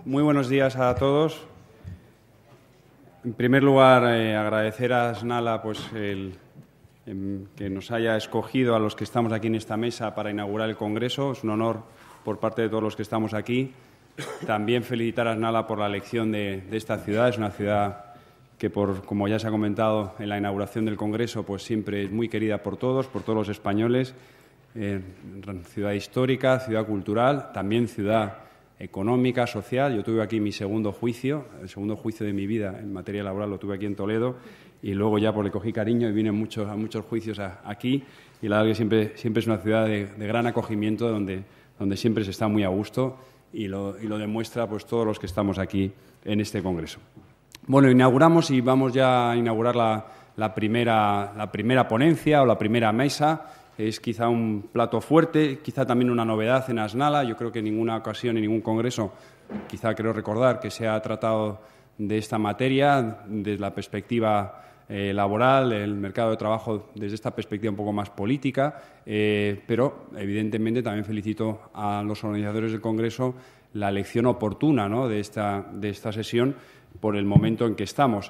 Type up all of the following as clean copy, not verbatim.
Muy buenos días a todos. En primer lugar, agradecer a Asnala que nos haya escogido a los que estamos aquí en esta mesa para inaugurar el Congreso. Es un honor por parte de todos los que estamos aquí. También felicitar a Asnala por la elección de esta ciudad. Es una ciudad que, como ya se ha comentado en la inauguración del Congreso, pues siempre es muy querida por todos los españoles. Ciudad histórica, ciudad cultural, también ciudad económica, social. Yo tuve aquí mi segundo juicio, el segundo juicio de mi vida en materia laboral lo tuve aquí en Toledo y luego ya le cogí cariño y vine a muchos juicios aquí y la verdad que siempre es una ciudad de gran acogimiento donde siempre se está muy a gusto y lo demuestra pues todos los que estamos aquí en este Congreso. Bueno, inauguramos y vamos ya a inaugurar la primera ponencia o la primera mesa. Es quizá un plato fuerte, quizá también una novedad en Asnala. Yo creo que en ninguna ocasión, en ningún congreso, quizá creo recordar que se ha tratado de esta materia desde la perspectiva laboral, el mercado de trabajo desde esta perspectiva un poco más política, pero evidentemente también felicito a los organizadores del Congreso la elección oportuna, ¿no?, de esta sesión por el momento en que estamos.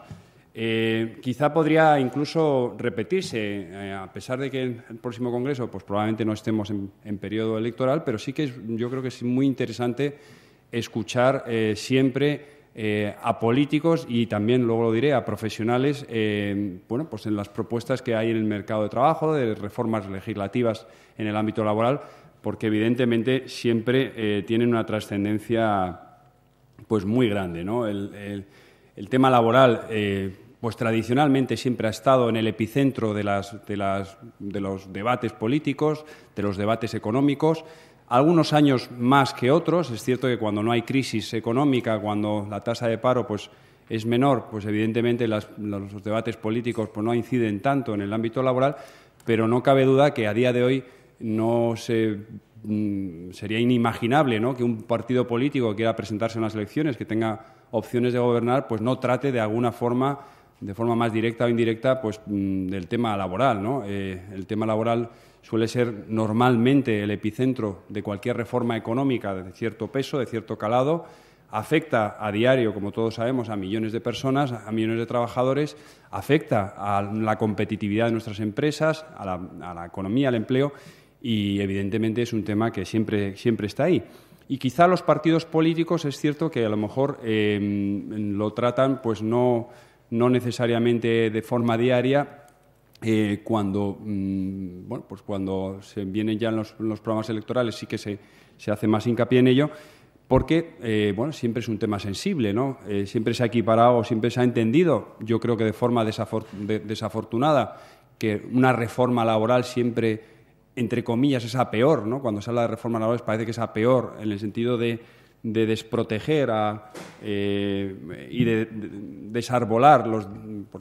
Quizá podría incluso repetirse, a pesar de que en el próximo Congreso pues probablemente no estemos en periodo electoral, pero sí que yo creo que es muy interesante escuchar siempre a políticos y también, luego lo diré, a profesionales pues en las propuestas que hay en el mercado de trabajo, de reformas legislativas en el ámbito laboral, porque evidentemente siempre tienen una trascendencia pues muy grande, ¿no? El tema laboral, pues tradicionalmente siempre ha estado en el epicentro de los debates políticos, de los debates económicos, algunos años más que otros. Es cierto que cuando no hay crisis económica, cuando la tasa de paro pues es menor, pues evidentemente los debates políticos pues no inciden tanto en el ámbito laboral, pero no cabe duda que a día de hoy sería inimaginable, ¿no?, que un partido político quiera presentarse en unas elecciones, que tenga opciones de gobernar, pues no trate de alguna forma, de forma más directa o indirecta, pues del tema laboral, ¿no? El tema laboral suele ser normalmente el epicentro de cualquier reforma económica de cierto peso, de cierto calado. Afecta a diario, como todos sabemos, a millones de personas, a millones de trabajadores, afecta a la competitividad de nuestras empresas, a la economía, al empleo, y evidentemente es un tema que siempre está ahí. Y quizá los partidos políticos es cierto que a lo mejor lo tratan pues no necesariamente de forma diaria, cuando se vienen ya en los programas electorales sí que se hace más hincapié en ello, porque siempre es un tema sensible, ¿no? Siempre se ha equiparado, siempre se ha entendido, yo creo que de forma desafortunada, que una reforma laboral siempre, entre comillas, es a peor, ¿no? Cuando se habla de reforma laboral parece que es a peor, en el sentido de desproteger y de desarbolar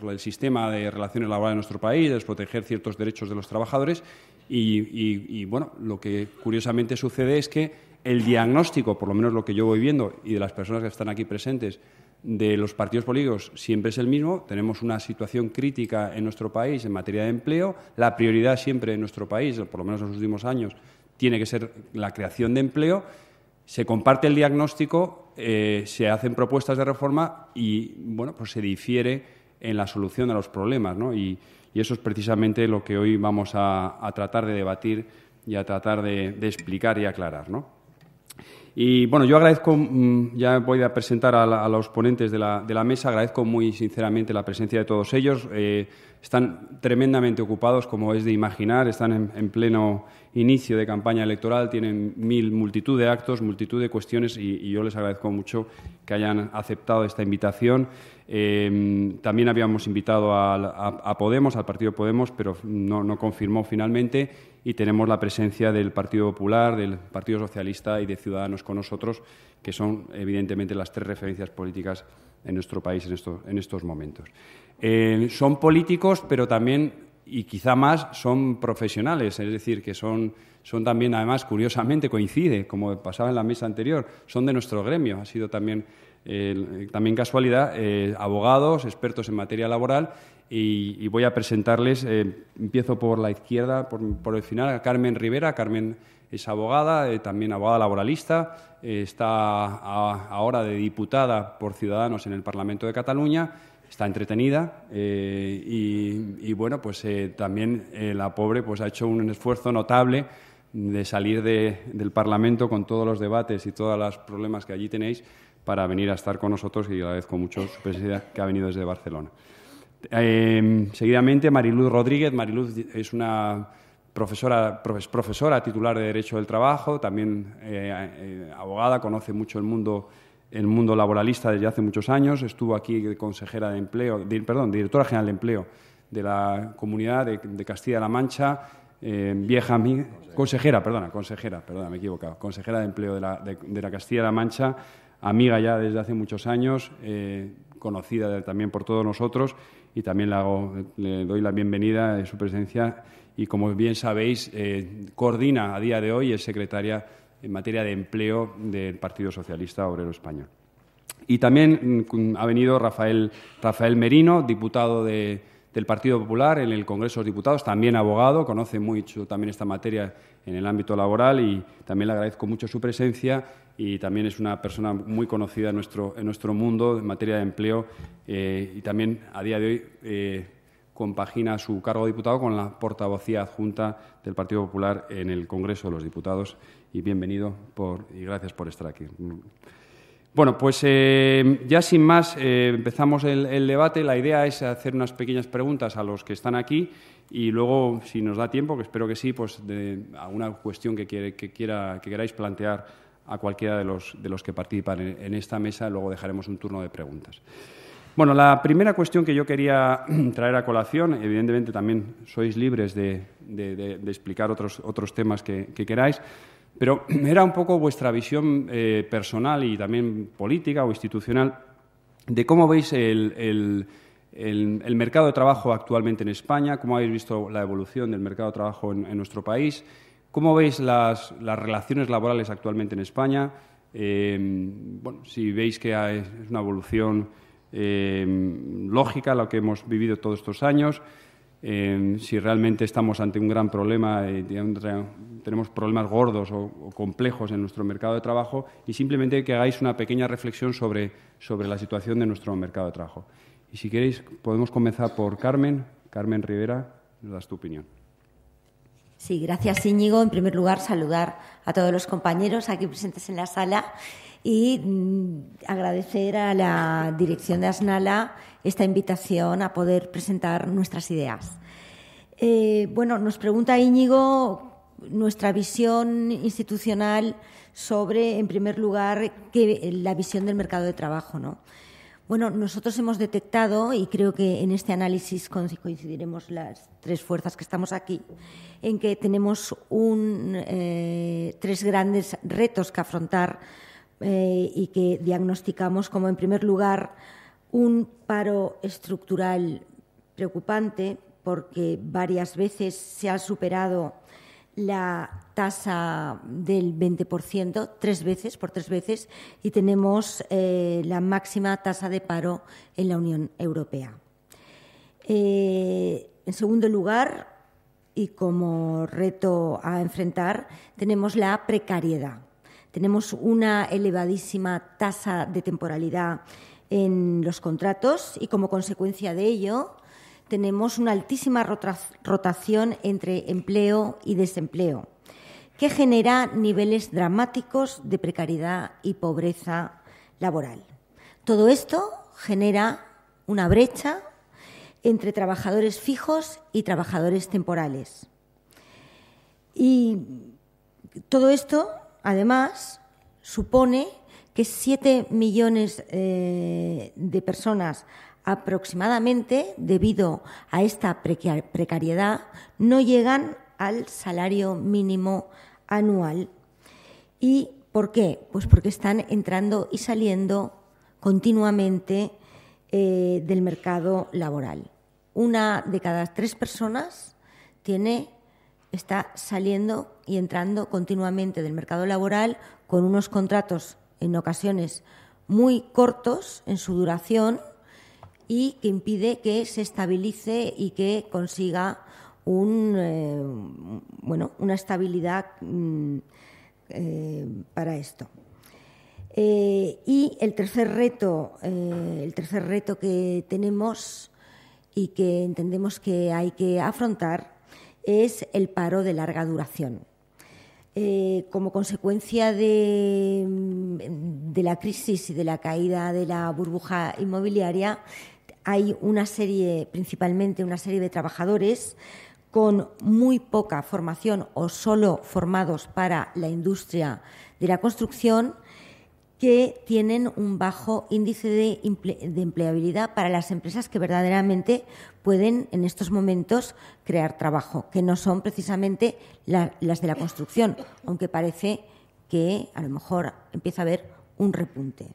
el sistema de relaciones laborales de nuestro país, de desproteger ciertos derechos de los trabajadores y lo que curiosamente sucede es que el diagnóstico, por lo menos lo que yo voy viendo y de las personas que están aquí presentes, de los partidos políticos siempre es el mismo. Tenemos una situación crítica en nuestro país en materia de empleo. La prioridad siempre en nuestro país, por lo menos en los últimos años, tiene que ser la creación de empleo. Se comparte el diagnóstico, se hacen propuestas de reforma y pues se difiere en la solución de los problemas, ¿no? Y eso es precisamente lo que hoy vamos a tratar de debatir y a tratar de explicar y aclarar, ¿no? Y yo agradezco, ya voy a presentar a los ponentes de la mesa, agradezco muy sinceramente la presencia de todos ellos. Están tremendamente ocupados, como es de imaginar, están en pleno inicio de campaña electoral, tienen multitud de actos, multitud de cuestiones y yo les agradezco mucho que hayan aceptado esta invitación. También habíamos invitado a Podemos, al partido Podemos, pero no confirmó finalmente, y tenemos la presencia del Partido Popular, del Partido Socialista y de Ciudadanos con nosotros, que son evidentemente las tres referencias políticas en nuestro país en estos momentos. Son políticos, pero también, y quizá más, son profesionales, es decir, que son también, además, curiosamente coincide, como pasaba en la mesa anterior, son de nuestro gremio, ha sido también casualidad, abogados, expertos en materia laboral, y voy a presentarles, empiezo por la izquierda, por el final, a Carmen Rivera. Carmen es abogada, también abogada laboralista, está ahora de diputada por Ciudadanos en el Parlamento de Cataluña. Está entretenida y bueno, pues también la pobre pues ha hecho un esfuerzo notable de salir del Parlamento con todos los debates y todos los problemas que allí tenéis para venir a estar con nosotros, y agradezco mucho su presencia, que ha venido desde Barcelona. Seguidamente, Mariluz Rodríguez. Mariluz es una profesora titular de Derecho del Trabajo, también abogada, conoce mucho el mundo laboralista desde hace muchos años. Estuvo aquí de consejera de empleo, directora general de empleo de la Comunidad de Castilla-La Mancha, vieja amiga, consejera, me he equivocado, consejera de empleo de la Castilla-La Mancha, amiga ya desde hace muchos años, conocida también por todos nosotros, y también le doy la bienvenida de su presencia. Y como bien sabéis, coordina a día de hoy, es secretaria en materia de empleo del Partido Socialista Obrero Español. Y también ha venido Rafael Merino, diputado del Partido Popular en el Congreso de los Diputados, también abogado, conoce mucho también esta materia en el ámbito laboral, y también le agradezco mucho su presencia, y también es una persona muy conocida en nuestro mundo en materia de empleo, y también a día de hoy compagina su cargo de diputado con la portavocía adjunta del Partido Popular en el Congreso de los Diputados. Y bienvenido y gracias por estar aquí. Bueno, pues ya sin más empezamos el debate. La idea es hacer unas pequeñas preguntas a los que están aquí, y luego, si nos da tiempo, que espero que sí, pues de alguna cuestión que queráis plantear a cualquiera de los que participan en esta mesa. Luego dejaremos un turno de preguntas. Bueno, la primera cuestión que yo quería traer a colación, evidentemente también sois libres de explicar otros temas que queráis, pero era un poco vuestra visión personal y también política o institucional de cómo veis el mercado de trabajo actualmente en España, cómo habéis visto la evolución del mercado de trabajo en nuestro país, cómo veis las relaciones laborales actualmente en España, bueno, si veis que es una evolución lógica lo que hemos vivido todos estos años, si realmente estamos ante un gran problema, tenemos problemas gordos o complejos en nuestro mercado de trabajo, y simplemente que hagáis una pequeña reflexión sobre la situación de nuestro mercado de trabajo. Y si queréis, podemos comenzar por Carmen Rivera, nos das tu opinión. Sí, gracias, Íñigo. En primer lugar, saludar a todos los compañeros aquí presentes en la sala y agradecer a la dirección de Asnala esta invitación a poder presentar nuestras ideas. Bueno, nos pregunta Íñigo nuestra visión institucional sobre, en primer lugar, la visión del mercado de trabajo, ¿no? Bueno, nosotros hemos detectado, y creo que en este análisis coincidiremos las tres fuerzas que estamos aquí, en que tenemos tres grandes retos que afrontar y que diagnosticamos como, en primer lugar, un paro estructural preocupante, porque varias veces se ha superado la tasa del 20%, por tres veces, y tenemos la máxima tasa de paro en la Unión Europea. En segundo lugar, y como reto a enfrentar, tenemos la precariedad. Tenemos una elevadísima tasa de temporalidad en los contratos y, como consecuencia de ello, tenemos una altísima rotación entre empleo y desempleo, que genera niveles dramáticos de precariedad y pobreza laboral. Todo esto genera una brecha entre trabajadores fijos y trabajadores temporales. Y todo esto, además, supone que 7 millones de personas aproximadamente, debido a esta precariedad, no llegan al salario mínimo anual. ¿Y por qué? Pues porque están entrando y saliendo continuamente del mercado laboral. 1 de cada 3 personas está saliendo y entrando continuamente del mercado laboral con unos contratos en ocasiones muy cortos en su duración, y que impide que se estabilice y que consiga una estabilidad para esto. Y el tercer reto que tenemos y que entendemos que hay que afrontar es el paro de larga duración. Como consecuencia de la crisis y de la caída de la burbuja inmobiliaria, hay principalmente una serie de trabajadores con muy poca formación o solo formados para la industria de la construcción, que tienen un bajo índice de empleabilidad para las empresas que verdaderamente pueden en estos momentos crear trabajo, que no son precisamente las de la construcción, aunque parece que a lo mejor empieza a haber un repunte.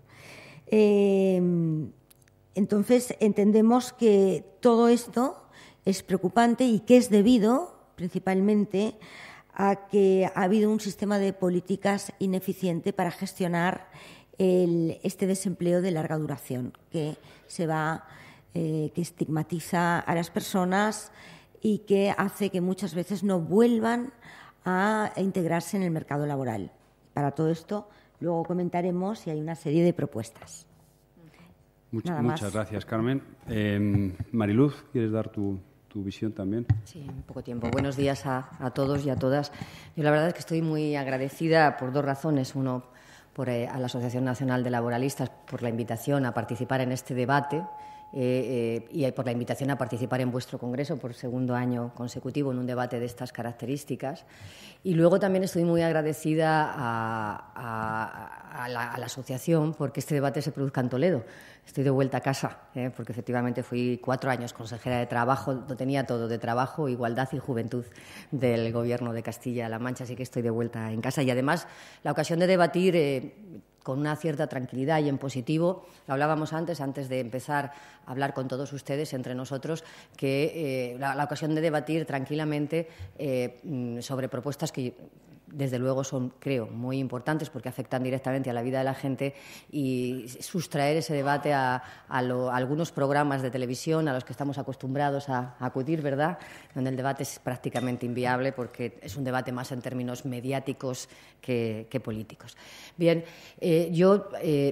Entonces, entendemos que todo esto es preocupante y que es debido principalmente a que ha habido un sistema de políticas ineficiente para gestionar este desempleo de larga duración, que estigmatiza a las personas y que hace que muchas veces no vuelvan a integrarse en el mercado laboral. Para todo esto, luego comentaremos y hay una serie de propuestas. Muchas gracias, Carmen. Mariluz, ¿quieres dar tu visión también? Sí, en poco tiempo. Buenos días a todos y a todas. Yo la verdad es que estoy muy agradecida por dos razones. Uno, a la Asociación Nacional de Laboralistas por la invitación a participar en este debate y por la invitación a participar en vuestro congreso por segundo año consecutivo en un debate de estas características. Y luego también estoy muy agradecida a la asociación porque este debate se produzca en Toledo. Estoy de vuelta a casa, porque efectivamente fui 4 años consejera de trabajo, lo tenía todo, de trabajo, igualdad y juventud del Gobierno de Castilla-La Mancha, así que estoy de vuelta en casa. Y además, la ocasión de debatir con una cierta tranquilidad y en positivo, lo hablábamos antes de empezar a hablar con todos ustedes, entre nosotros, que la ocasión de debatir tranquilamente sobre propuestas que desde luego son, creo, muy importantes porque afectan directamente a la vida de la gente, y sustraer ese debate a algunos programas de televisión a los que estamos acostumbrados a acudir, ¿verdad?, donde el debate es prácticamente inviable porque es un debate más en términos mediáticos que políticos. Bien, yo,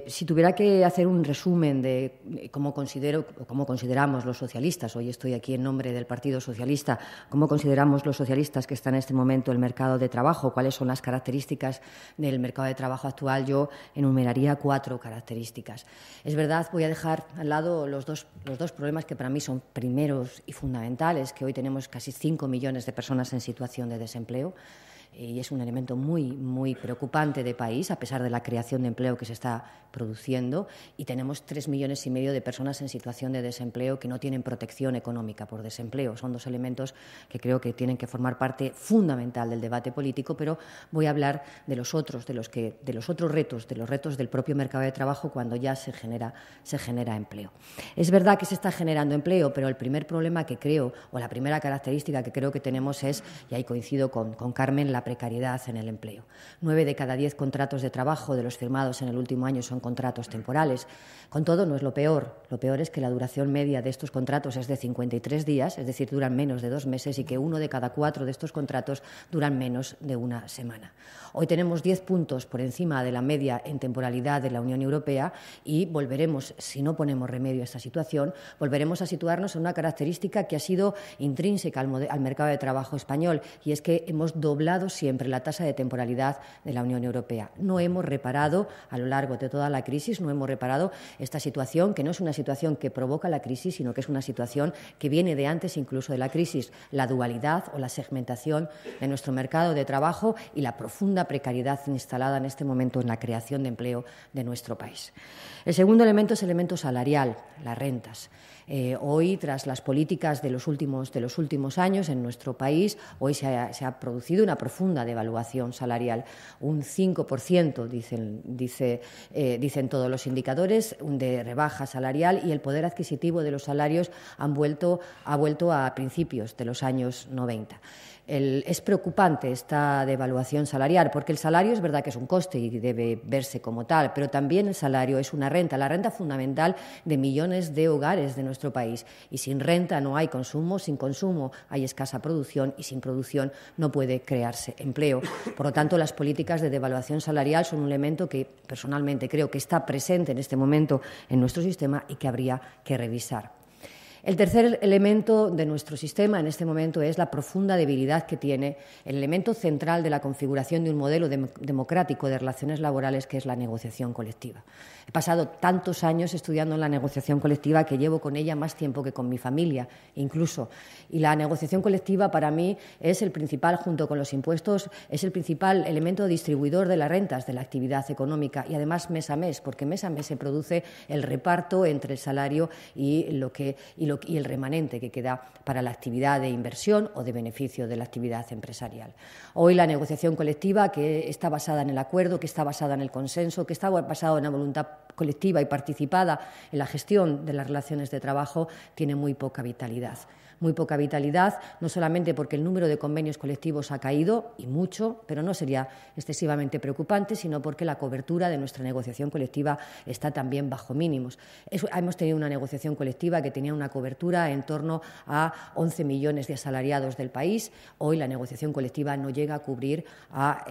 si tuviera que hacer un resumen de cómo consideramos los socialistas, hoy estoy aquí en nombre del Partido Socialista, cómo consideramos los socialistas que está en este momento el mercado de trabajo, cuáles son las características del mercado de trabajo actual, yo enumeraría 4 características. Es verdad, voy a dejar al lado los dos problemas que para mí son primeros y fundamentales, que hoy tenemos casi 5 millones de personas en situación de desempleo. Y es un elemento muy, muy preocupante de país, a pesar de la creación de empleo que se está produciendo, y tenemos 3,5 millones de personas en situación de desempleo que no tienen protección económica por desempleo. Son 2 elementos que creo que tienen que formar parte fundamental del debate político, pero voy a hablar de los otros retos, de los retos del propio mercado de trabajo cuando ya se genera empleo. Es verdad que se está generando empleo, pero el primer problema que creo, o la primera característica que creo que tenemos es, y ahí coincido con Carmen, la precariedad en el empleo. 9 de cada 10 contratos de trabajo de los firmados en el último año son contratos temporales. Con todo, no es lo peor. Lo peor es que la duración media de estos contratos es de 53 días, es decir, duran menos de 2 meses, y que 1 de cada 4 de estos contratos duran menos de 1 semana. Hoy tenemos 10 puntos por encima de la media en temporalidad de la Unión Europea y volveremos, si no ponemos remedio a esta situación, volveremos a situarnos en una característica que ha sido intrínseca al mercado de trabajo español, y es que hemos doblado siempre la tasa de temporalidad de la Unión Europea. No hemos reparado a lo largo de toda la crisis, no hemos reparado esta situación, que no es una situación que provoca la crisis, sino que es una situación que viene de antes incluso de la crisis, la dualidad o la segmentación de nuestro mercado de trabajo y la profunda precariedad instalada en este momento en la creación de empleo de nuestro país. El segundo elemento es el elemento salarial, las rentas. Hoy, tras las políticas de los últimos años en nuestro país, hoy se ha producido una profunda devaluación salarial. Un 5%, dicen todos los indicadores, de rebaja salarial, y el poder adquisitivo de los salarios ha vuelto a principios de los años 90. Es preocupante esta devaluación salarial, porque el salario es verdad que es un coste y debe verse como tal, pero también el salario es una renta, la renta fundamental de millones de hogares de nuestro país. Y sin renta no hay consumo, sin consumo hay escasa producción y sin producción no puede crearse empleo. Por lo tanto, las políticas de devaluación salarial son un elemento que personalmente creo que está presente en este momento en nuestro sistema y que habría que revisar. El tercer elemento de nuestro sistema en este momento es la profunda debilidad que tiene el elemento central de la configuración de un modelo democrático de relaciones laborales, que es la negociación colectiva. He pasado tantos años estudiando en la negociación colectiva que llevo con ella más tiempo que con mi familia, incluso. Y la negociación colectiva para mí es el principal, junto con los impuestos, es el principal elemento distribuidor de las rentas de la actividad económica y además mes a mes, porque mes a mes se produce el reparto entre el salario y el remanente que queda para la actividad de inversión o de beneficio de la actividad empresarial. Hoy la negociación colectiva, que está basada en el acuerdo, que está basada en el consenso, que está basada en la voluntad colectiva y participada en la gestión de las relaciones de trabajo, tiene muy poca vitalidad. Muy poca vitalidad, no solamente porque el número de convenios colectivos ha caído, y mucho, pero no sería excesivamente preocupante, sino porque la cobertura de nuestra negociación colectiva está también bajo mínimos. Hemos tenido una negociación colectiva que tenía una cobertura en torno a 11 millones de asalariados del país. Hoy la negociación colectiva no llega a cubrir a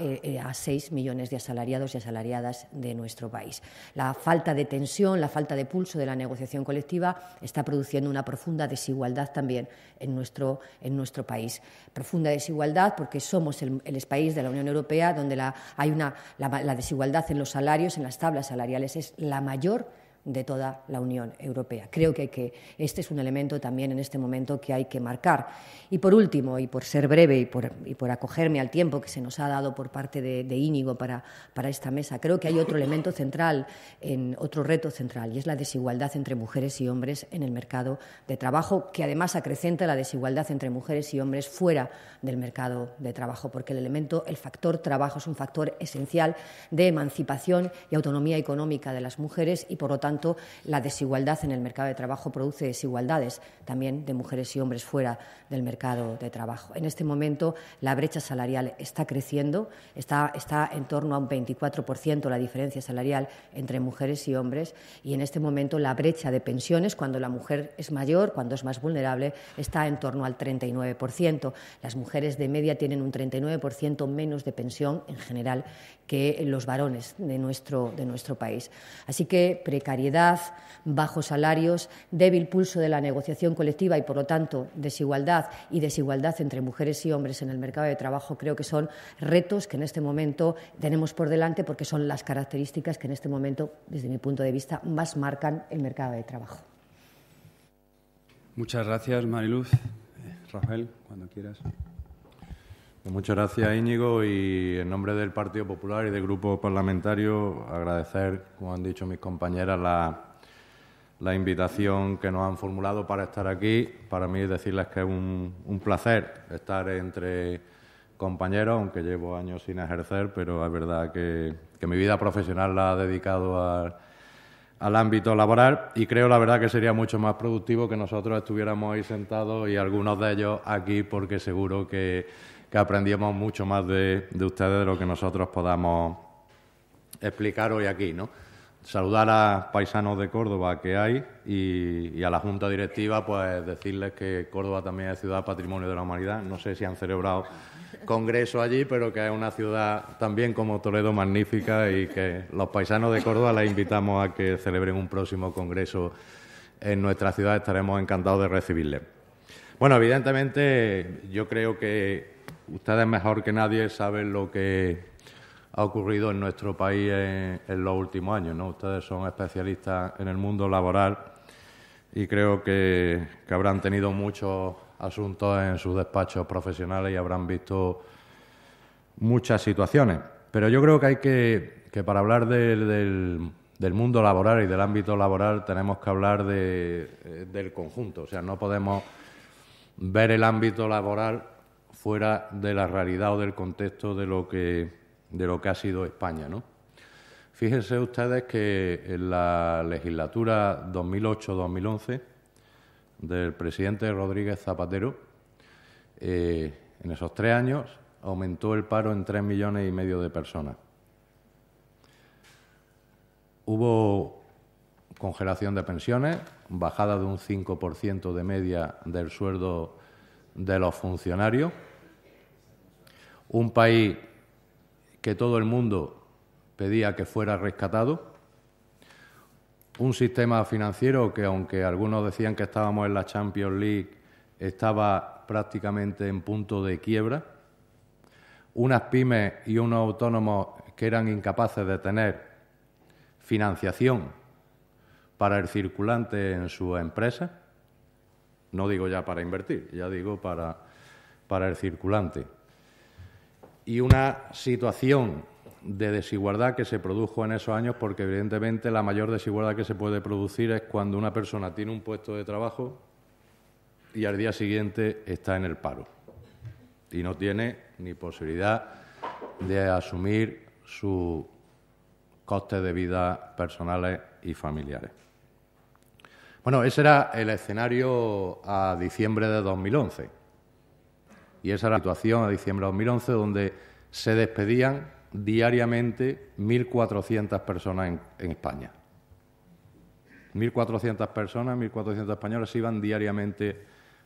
6 millones de asalariados y asalariadas de nuestro país. La falta de tensión, la falta de pulso de la negociación colectiva está produciendo una profunda desigualdad también en nuestro país. Profunda desigualdad porque somos el país de la Unión Europea donde la desigualdad en los salarios, en las tablas salariales, es la mayor de toda la Unión Europea. Creo que este es un elemento también en este momento que hay que marcar. Y por último, y por ser breve y por acogerme al tiempo que se nos ha dado por parte de Íñigo para esta mesa, creo que hay otro elemento central, otro reto central, y es la desigualdad entre mujeres y hombres en el mercado de trabajo, que además acrecenta la desigualdad entre mujeres y hombres fuera del mercado de trabajo, porque el factor trabajo es un factor esencial de emancipación y autonomía económica de las mujeres y, por lo tanto, la desigualdad en el mercado de trabajo produce desigualdades también de mujeres y hombres fuera del mercado de trabajo. En este momento la brecha salarial está creciendo, está en torno a un 24% la diferencia salarial entre mujeres y hombres, y en este momento la brecha de pensiones, cuando la mujer es mayor, cuando es más vulnerable, está en torno al 39%. Las mujeres de media tienen un 39% menos de pensión en general que los varones de nuestro país. Así que precariedad, bajos salarios, débil pulso de la negociación colectiva y, por lo tanto, desigualdad entre mujeres y hombres en el mercado de trabajo creo que son retos que en este momento tenemos por delante porque son las características que en este momento, desde mi punto de vista, más marcan el mercado de trabajo. Muchas gracias, Mariluz. Rafael, cuando quieras. Muchas gracias, Íñigo, y en nombre del Partido Popular y del Grupo Parlamentario agradecer, como han dicho mis compañeras, la invitación que nos han formulado para estar aquí. Para mí decirles que es un placer estar entre compañeros, aunque llevo años sin ejercer, pero es verdad que mi vida profesional la he dedicado al ámbito laboral y creo, la verdad, que sería mucho más productivo que nosotros estuviéramos ahí sentados y algunos de ellos aquí, porque seguro que aprendíamos mucho más de ustedes de lo que nosotros podamos explicar hoy aquí, ¿no? Saludar a paisanos de Córdoba que hay y a la Junta Directiva, pues decirles que Córdoba también es ciudad patrimonio de la humanidad. No sé si han celebrado congreso allí, pero que es una ciudad también como Toledo magnífica y que los paisanos de Córdoba les invitamos a que celebren un próximo congreso en nuestra ciudad. Estaremos encantados de recibirles. Bueno, evidentemente yo creo que ustedes mejor que nadie saben lo que ha ocurrido en nuestro país en los últimos años, ¿no? Ustedes son especialistas en el mundo laboral y creo que habrán tenido muchos asuntos en sus despachos profesionales y habrán visto muchas situaciones. Pero yo creo que hay que para hablar del mundo laboral y del ámbito laboral tenemos que hablar del conjunto. O sea, no podemos ver el ámbito laboral fuera de la realidad o del contexto de lo que ha sido España, ¿no? Fíjense ustedes que en la legislatura 2008-2011 del presidente Rodríguez Zapatero, En esos 3 años aumentó el paro en 3,5 millones de personas. Hubo congelación de pensiones, bajada de un 5% de media del sueldo de los funcionarios. Un país que todo el mundo pedía que fuera rescatado. Un sistema financiero que, aunque algunos decían que estábamos en la Champions League, estaba prácticamente en punto de quiebra. Unas pymes y unos autónomos que eran incapaces de tener financiación para el circulante en sus empresas. No digo ya para invertir, ya digo para el circulante. Y una situación de desigualdad que se produjo en esos años, porque evidentemente la mayor desigualdad que se puede producir es cuando una persona tiene un puesto de trabajo y al día siguiente está en el paro y no tiene ni posibilidad de asumir sus costes de vida personales y familiares. Bueno, ese era el escenario a diciembre de 2011. Y esa era la situación a diciembre de 2011, donde se despedían diariamente 1.400 personas en España. 1.400 personas, 1.400 españoles iban diariamente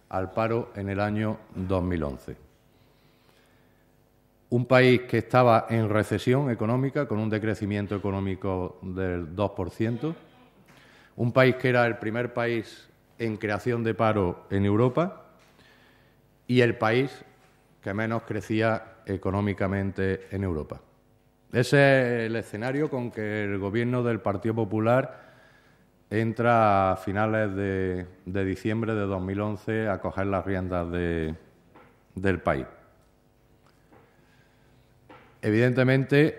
al paro en el año 2011. Un país que estaba en recesión económica, con un decrecimiento económico del 2%. Un país que era el primer país en creación de paro en Europa y el país que menos crecía económicamente en Europa. Ese es el escenario con que el Gobierno del Partido Popular entra a finales de diciembre de 2011 a coger las riendas del país. Evidentemente,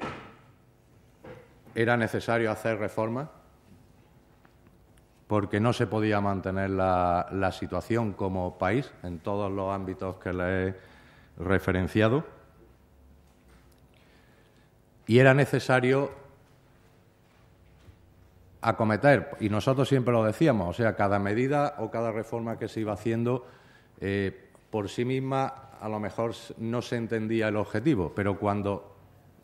era necesario hacer reformas porque no se podía mantener la situación como país en todos los ámbitos que le he referenciado. Y era necesario acometer, y nosotros siempre lo decíamos, o sea, cada medida o cada reforma que se iba haciendo por sí misma a lo mejor no se entendía el objetivo, pero cuando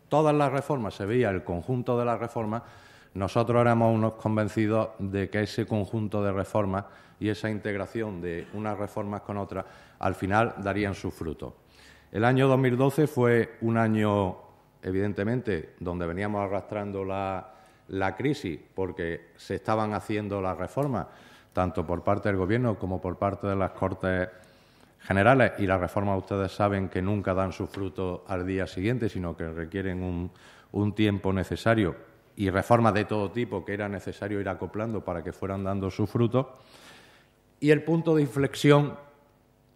todas las reformas se veía el conjunto de las reformas, nosotros éramos unos convencidos de que ese conjunto de reformas y esa integración de unas reformas con otras al final darían sus frutos. El año 2012 fue un año, evidentemente, donde veníamos arrastrando la crisis porque se estaban haciendo las reformas, tanto por parte del Gobierno como por parte de las Cortes Generales, y las reformas ustedes saben que nunca dan sus frutos al día siguiente, sino que requieren un tiempo necesario, y reformas de todo tipo que era necesario ir acoplando para que fueran dando sus frutos. Y el punto de inflexión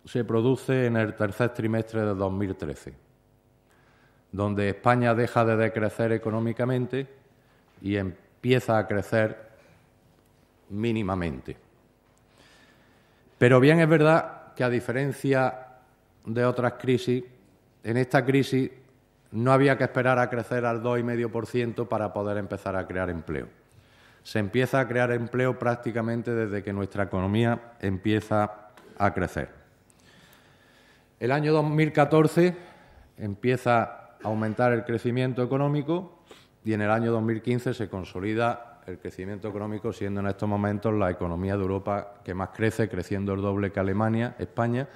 se produce en el tercer trimestre de 2013, donde España deja de decrecer económicamente y empieza a crecer mínimamente. Pero bien es verdad que, a diferencia de otras crisis, en esta crisis no había que esperar a crecer al 2,5% para poder empezar a crear empleo. Se empieza a crear empleo prácticamente desde que nuestra economía empieza a crecer. El año 2014 empieza a aumentar el crecimiento económico y en el año 2015 se consolida el crecimiento económico, siendo en estos momentos la economía de Europa que más crece, creciendo el doble que Alemania, España,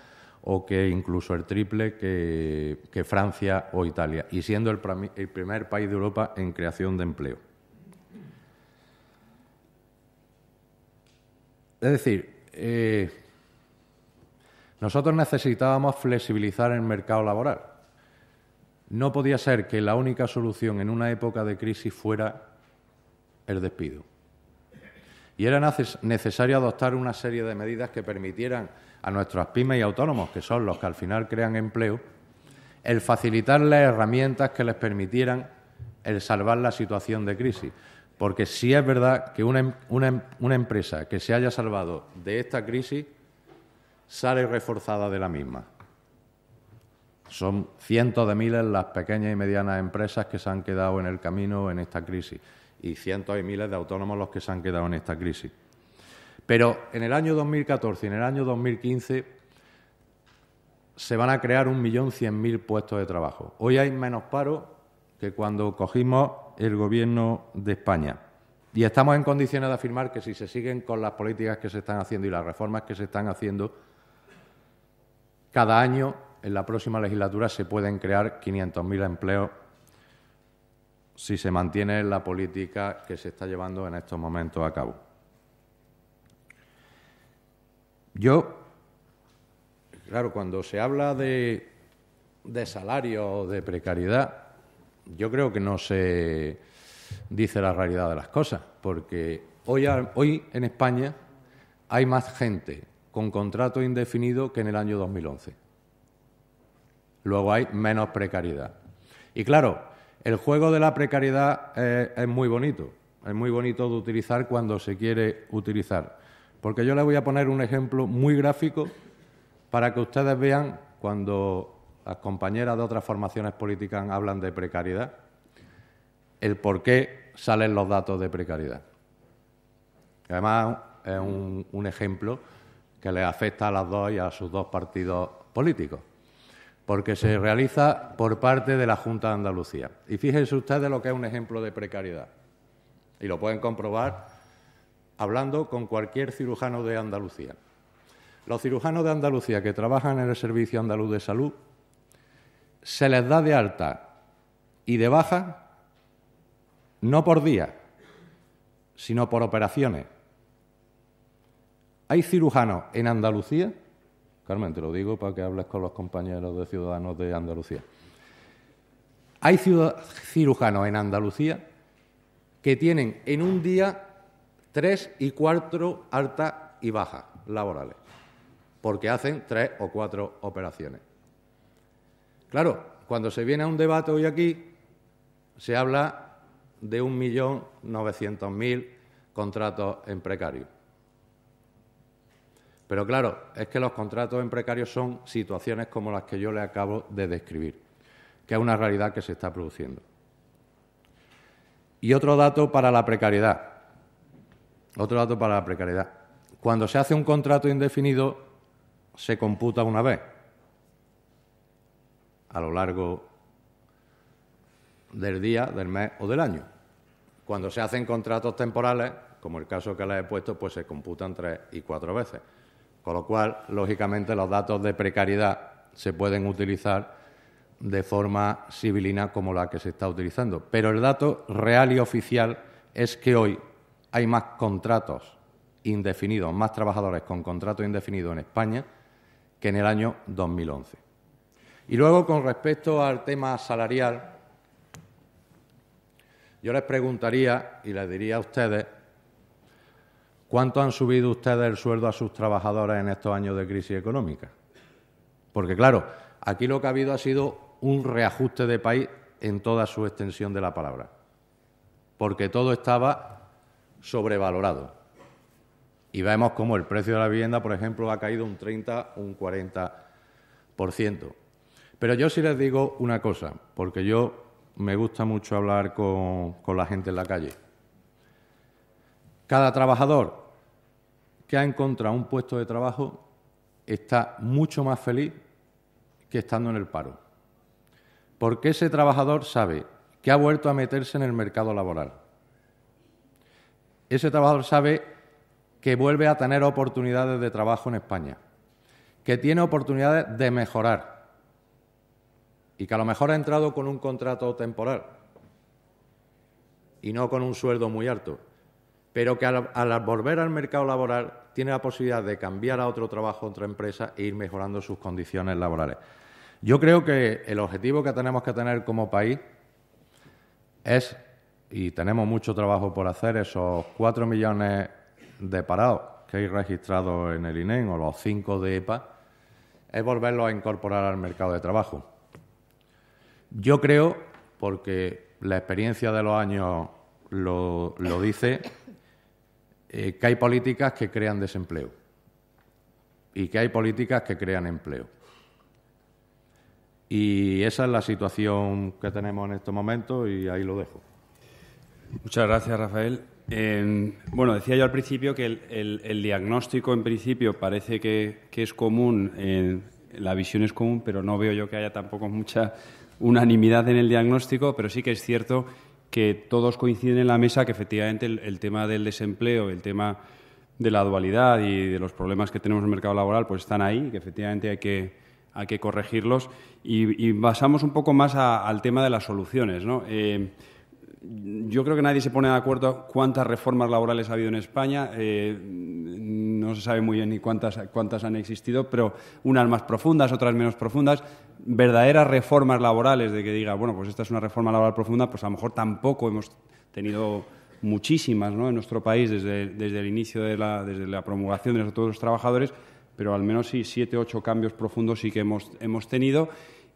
o que incluso el triple que Francia o Italia, y siendo el primer país de Europa en creación de empleo. Es decir, nosotros necesitábamos flexibilizar el mercado laboral. No podía ser que la única solución en una época de crisis fuera el despido. Y era necesario adoptar una serie de medidas que permitieran a nuestras pymes y autónomos, que son los que al final crean empleo, el facilitarles herramientas que les permitieran el salvar la situación de crisis. Porque sí es verdad que una empresa que se haya salvado de esta crisis sale reforzada de la misma. Son cientos de miles las pequeñas y medianas empresas que se han quedado en el camino en esta crisis y cientos de miles de autónomos los que se han quedado en esta crisis. Pero en el año 2014 y en el año 2015 se van a crear 1.100.000 puestos de trabajo. Hoy hay menos paro que cuando cogimos el Gobierno de España. Y estamos en condiciones de afirmar que si se siguen con las políticas que se están haciendo y las reformas que se están haciendo, cada año, en la próxima legislatura, se pueden crear 500.000 empleos si se mantiene la política que se está llevando en estos momentos a cabo. Claro, cuando se habla de salario o de precariedad, yo creo que no se dice la realidad de las cosas, porque hoy en España hay más gente con contrato indefinido que en el año 2011. Luego hay menos precariedad. Y claro, el juego de la precariedad es muy bonito de utilizar cuando se quiere utilizar. Porque yo les voy a poner un ejemplo muy gráfico para que ustedes vean cuando las compañeras de otras formaciones políticas hablan de precariedad, el por qué salen los datos de precariedad. Además, es un ejemplo que les afecta a las dos y a sus dos partidos políticos, porque se realiza por parte de la Junta de Andalucía. Y fíjense ustedes lo que es un ejemplo de precariedad. Y lo pueden comprobar hablando con cualquier cirujano de Andalucía. Los cirujanos de Andalucía que trabajan en el Servicio Andaluz de Salud se les da de alta y de baja no por día, sino por operaciones. Hay cirujanos en Andalucía, Carmen, te lo digo para que hables con los compañeros de Ciudadanos de Andalucía. Hay cirujanos en Andalucía que tienen en un día 3 y 4 altas y bajas laborales, porque hacen 3 o 4 operaciones. Claro, cuando se viene a un debate hoy aquí, se habla de 1.900.000 contratos en precario. Pero claro, es que los contratos en precario son situaciones como las que yo le acabo de describir, que es una realidad que se está produciendo. Y otro dato para la precariedad. Cuando se hace un contrato indefinido, se computa una vez a lo largo del día, del mes o del año. Cuando se hacen contratos temporales, como el caso que les he puesto, pues se computan 3 y 4 veces. Con lo cual, lógicamente, los datos de precariedad se pueden utilizar de forma sibilina como la que se está utilizando. Pero el dato real y oficial es que hoy hay más contratos indefinidos, más trabajadores con contrato indefinido en España que en el año 2011. Y luego, con respecto al tema salarial, yo les preguntaría y les diría a ustedes ¿cuánto han subido ustedes el sueldo a sus trabajadores en estos años de crisis económica? Porque, claro, aquí lo que ha habido ha sido un reajuste de país en toda su extensión de la palabra, porque todo estaba sobrevalorado. Y vemos cómo el precio de la vivienda, por ejemplo, ha caído un 30 o un 40%. Pero yo sí les digo una cosa, porque yo me gusta mucho hablar con la gente en la calle. Cada trabajador que ha encontrado un puesto de trabajo está mucho más feliz que estando en el paro, porque ese trabajador sabe que ha vuelto a meterse en el mercado laboral. Ese trabajador sabe que vuelve a tener oportunidades de trabajo en España, que tiene oportunidades de mejorar y que a lo mejor ha entrado con un contrato temporal y no con un sueldo muy alto, pero que al volver al mercado laboral tiene la posibilidad de cambiar a otro trabajo, a otra empresa e ir mejorando sus condiciones laborales. Yo creo que el objetivo que tenemos que tener como país es, y tenemos mucho trabajo por hacer, esos 4 millones de parados que hay registrados en el INEM o los 5 de EPA, es volverlos a incorporar al mercado de trabajo. Yo creo, porque la experiencia de los años lo dice, que hay políticas que crean desempleo y que hay políticas que crean empleo. Y esa es la situación que tenemos en estos momentos y ahí lo dejo. Muchas gracias, Rafael. Bueno, decía yo al principio que el diagnóstico, en principio, parece que es común la visión es común, pero no veo yo que haya tampoco mucha unanimidad en el diagnóstico, pero sí que es cierto que todos coinciden en la mesa que efectivamente el tema del desempleo, el tema de la dualidad y de los problemas que tenemos en el mercado laboral pues están ahí, que efectivamente hay que corregirlos y basamos un poco más al tema de las soluciones, ¿no? Yo creo que nadie se pone de acuerdo cuántas reformas laborales ha habido en España. No se sabe muy bien ni cuántas han existido, pero unas más profundas, otras menos profundas. Verdaderas reformas laborales, de que diga, bueno, pues esta es una reforma laboral profunda, pues a lo mejor tampoco hemos tenido muchísimas, ¿no?, en nuestro país desde el inicio desde la promulgación de los Estatutos de los Trabajadores, pero al menos sí 7 o 8 cambios profundos sí que hemos tenido.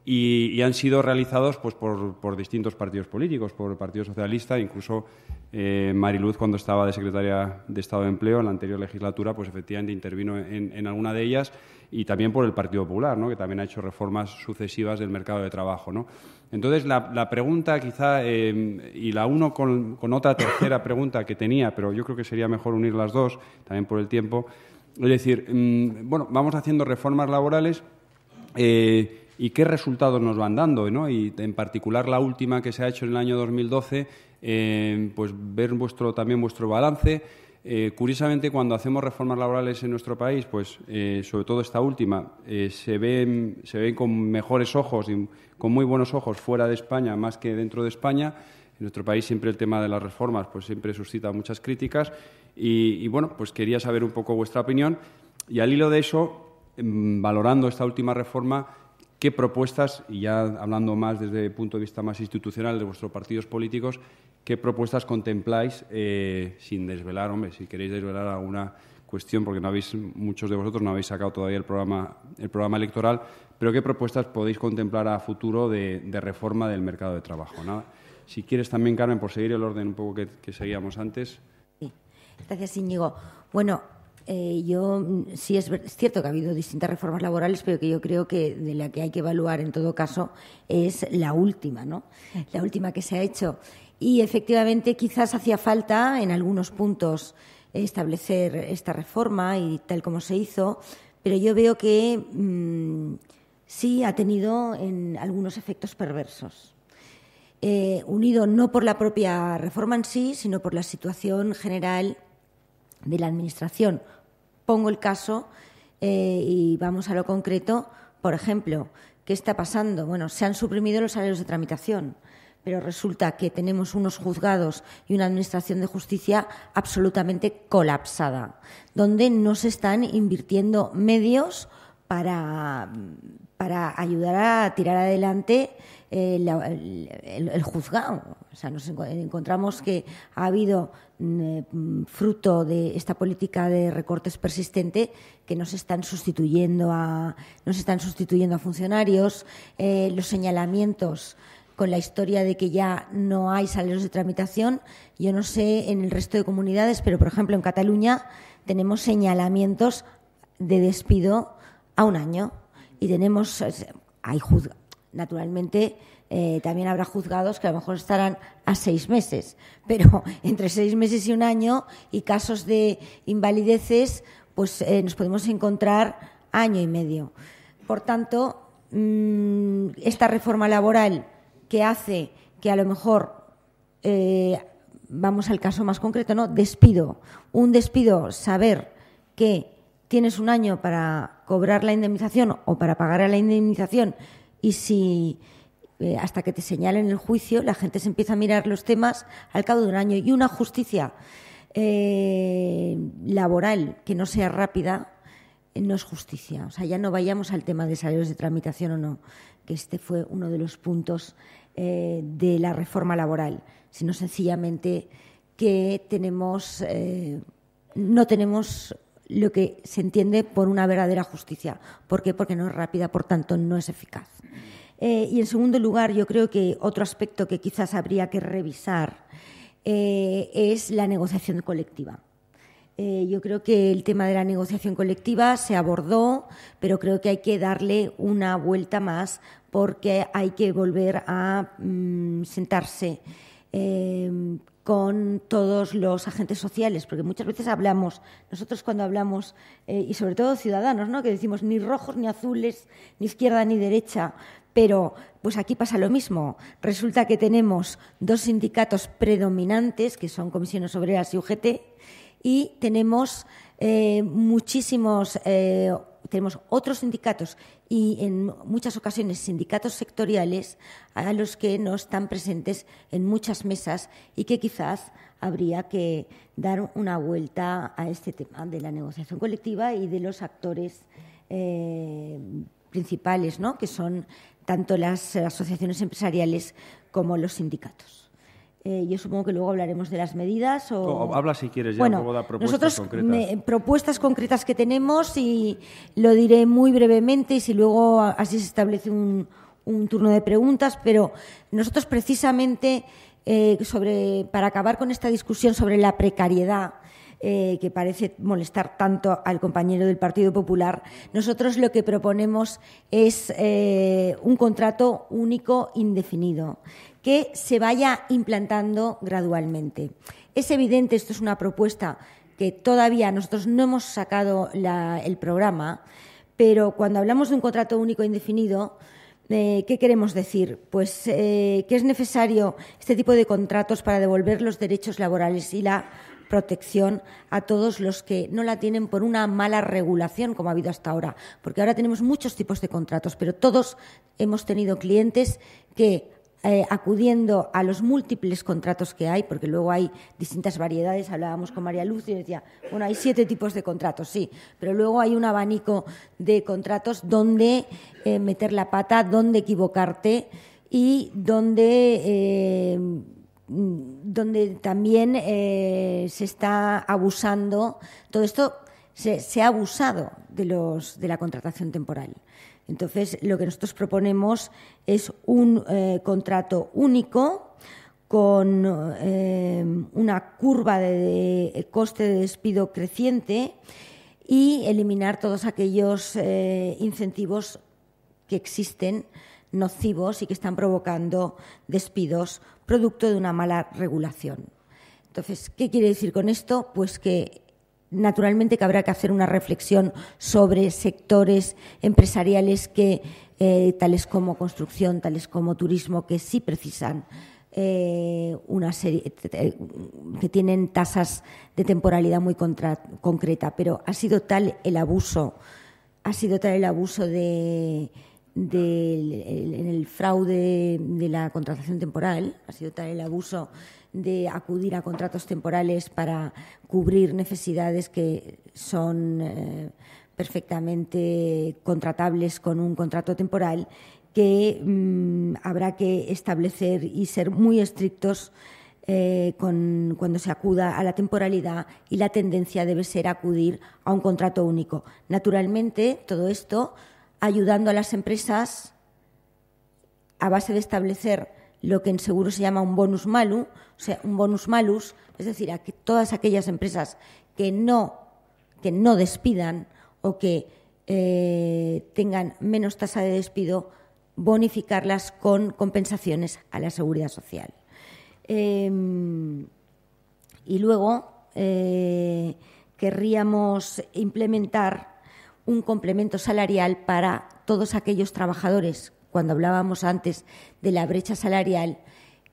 Y han sido realizados pues por distintos partidos políticos, por el Partido Socialista, incluso Mariluz, cuando estaba de secretaria de Estado de Empleo en la anterior legislatura, pues efectivamente intervino en alguna de ellas, y también por el Partido Popular, ¿no?, que también ha hecho reformas sucesivas del mercado de trabajo, ¿no? Entonces, la pregunta quizá, y la uno con otra tercera pregunta que tenía, pero yo creo que sería mejor unir las dos, también por el tiempo, es decir, bueno, vamos haciendo reformas laborales, y qué resultados nos van dando, ¿no? Y en particular la última que se ha hecho en el año 2012, pues ver también vuestro balance. Curiosamente, cuando hacemos reformas laborales en nuestro país, pues sobre todo esta última, se ven con mejores ojos y con muy buenos ojos fuera de España más que dentro de España. En nuestro país siempre el tema de las reformas pues siempre suscita muchas críticas y bueno, pues quería saber un poco vuestra opinión y al hilo de eso, valorando esta última reforma, ¿qué propuestas, y ya hablando más desde el punto de vista más institucional de vuestros partidos políticos, qué propuestas contempláis, sin desvelar, hombre, si queréis desvelar alguna cuestión, porque muchos de vosotros no habéis sacado todavía el programa electoral, pero qué propuestas podéis contemplar a futuro de reforma del mercado de trabajo? Nada. Si quieres también, Carmen, por seguir el orden un poco que seguíamos antes. Sí. Gracias, Íñigo. Bueno, sí es cierto que ha habido distintas reformas laborales, pero que yo creo que de la que hay que evaluar en todo caso es la última, ¿no? La última que se ha hecho. Y efectivamente quizás hacía falta en algunos puntos establecer esta reforma y tal como se hizo, pero yo veo que sí ha tenido en algunos efectos perversos. Unido no por la propia reforma en sí, sino por la situación general de la Administración. Pongo el caso y vamos a lo concreto. Por ejemplo, ¿qué está pasando? Bueno, se han suprimido los salarios de tramitación, pero resulta que tenemos unos juzgados y una Administración de Justicia absolutamente colapsada, donde no se están invirtiendo medios para ayudar a tirar adelante el juzgado. O sea, nos encontramos que ha habido, fruto de esta política de recortes persistente, que no se están sustituyendo a funcionarios, los señalamientos con la historia de que ya no hay salarios de tramitación. Yo no sé en el resto de comunidades, pero, por ejemplo, en Cataluña tenemos señalamientos de despido a 1 año y naturalmente también habrá juzgados que a lo mejor estarán a 6 meses, pero entre 6 meses y 1 año y casos de invalideces pues nos podemos encontrar 1 año y medio. Por tanto, esta reforma laboral que hace que a lo mejor, vamos al caso más concreto, ¿no? Un despido, saber que tienes 1 año para cobrar la indemnización o para pagar la indemnización y si hasta que te señalen el juicio la gente se empieza a mirar los temas al cabo de 1 año y una justicia laboral que no sea rápida no es justicia. O sea, ya no vayamos al tema de salarios de tramitación o no, que este fue uno de los puntos de la reforma laboral, sino sencillamente que no tenemos lo que se entiende por una verdadera justicia. ¿Por qué? Porque no es rápida, por tanto, no es eficaz. Y, en segundo lugar, yo creo que otro aspecto que quizás habría que revisar es la negociación colectiva. Yo creo que el tema de la negociación colectiva se abordó, pero creo que hay que darle una vuelta más porque hay que volver a sentarse con todos los agentes sociales, porque muchas veces nosotros cuando hablamos, y sobre todo ciudadanos, ¿no?, que decimos ni rojos ni azules, ni izquierda ni derecha, pero pues aquí pasa lo mismo. Resulta que tenemos 2 sindicatos predominantes, que son Comisiones Obreras y UGT, y tenemos tenemos otros sindicatos y en muchas ocasiones sindicatos sectoriales a los que no están presentes en muchas mesas y que quizás habría que dar una vuelta a este tema de la negociación colectiva y de los actores principales, ¿no?, que son tanto las asociaciones empresariales como los sindicatos. Yo supongo que luego hablaremos de las medidas. Habla si quieres, ya bueno, luego da propuestas concretas. Propuestas concretas que tenemos, y lo diré muy brevemente, y si luego así se establece un turno de preguntas, pero nosotros precisamente para acabar con esta discusión sobre la precariedad, que parece molestar tanto al compañero del Partido Popular, nosotros lo que proponemos es un contrato único indefinido que se vaya implantando gradualmente. Es evidente, esto es una propuesta que todavía nosotros no hemos sacado el programa, pero cuando hablamos de un contrato único indefinido, ¿qué queremos decir? Pues que es necesario este tipo de contratos para devolver los derechos laborales y la protección a todos los que no la tienen por una mala regulación, como ha habido hasta ahora. Porque ahora tenemos muchos tipos de contratos, pero todos hemos tenido clientes que, acudiendo a los múltiples contratos que hay, porque luego hay distintas variedades, hablábamos con María Luz y decía, bueno, hay 7 tipos de contratos, sí, pero luego hay un abanico de contratos donde meter la pata, donde equivocarte y donde también se está abusando. Todo esto se ha abusado de la contratación temporal. Entonces, lo que nosotros proponemos es un contrato único con una curva de coste de despido creciente y eliminar todos aquellos incentivos que existen nocivos y que están provocando despidos producto de una mala regulación. Entonces, ¿qué quiere decir con esto? Pues que naturalmente que habrá que hacer una reflexión sobre sectores empresariales que, tales como construcción, tales como turismo, que sí precisan una serie, que tienen tasas de temporalidad muy concreta, pero ha sido tal el abuso en el fraude de la contratación temporal, ha sido tal el abuso de acudir a contratos temporales para cubrir necesidades que son perfectamente contratables con un contrato temporal, que habrá que establecer y ser muy estrictos cuando se acuda a la temporalidad, y la tendencia debe ser acudir a un contrato único. Naturalmente, todo esto ayudando a las empresas a base de establecer lo que en seguro se llama un bonus malus, o sea, un bonus malus, es decir, a que todas aquellas empresas que no despidan o que tengan menos tasa de despido, bonificarlas con compensaciones a la seguridad social. Y luego querríamos implementar un complemento salarial para todos aquellos trabajadores, cuando hablábamos antes de la brecha salarial,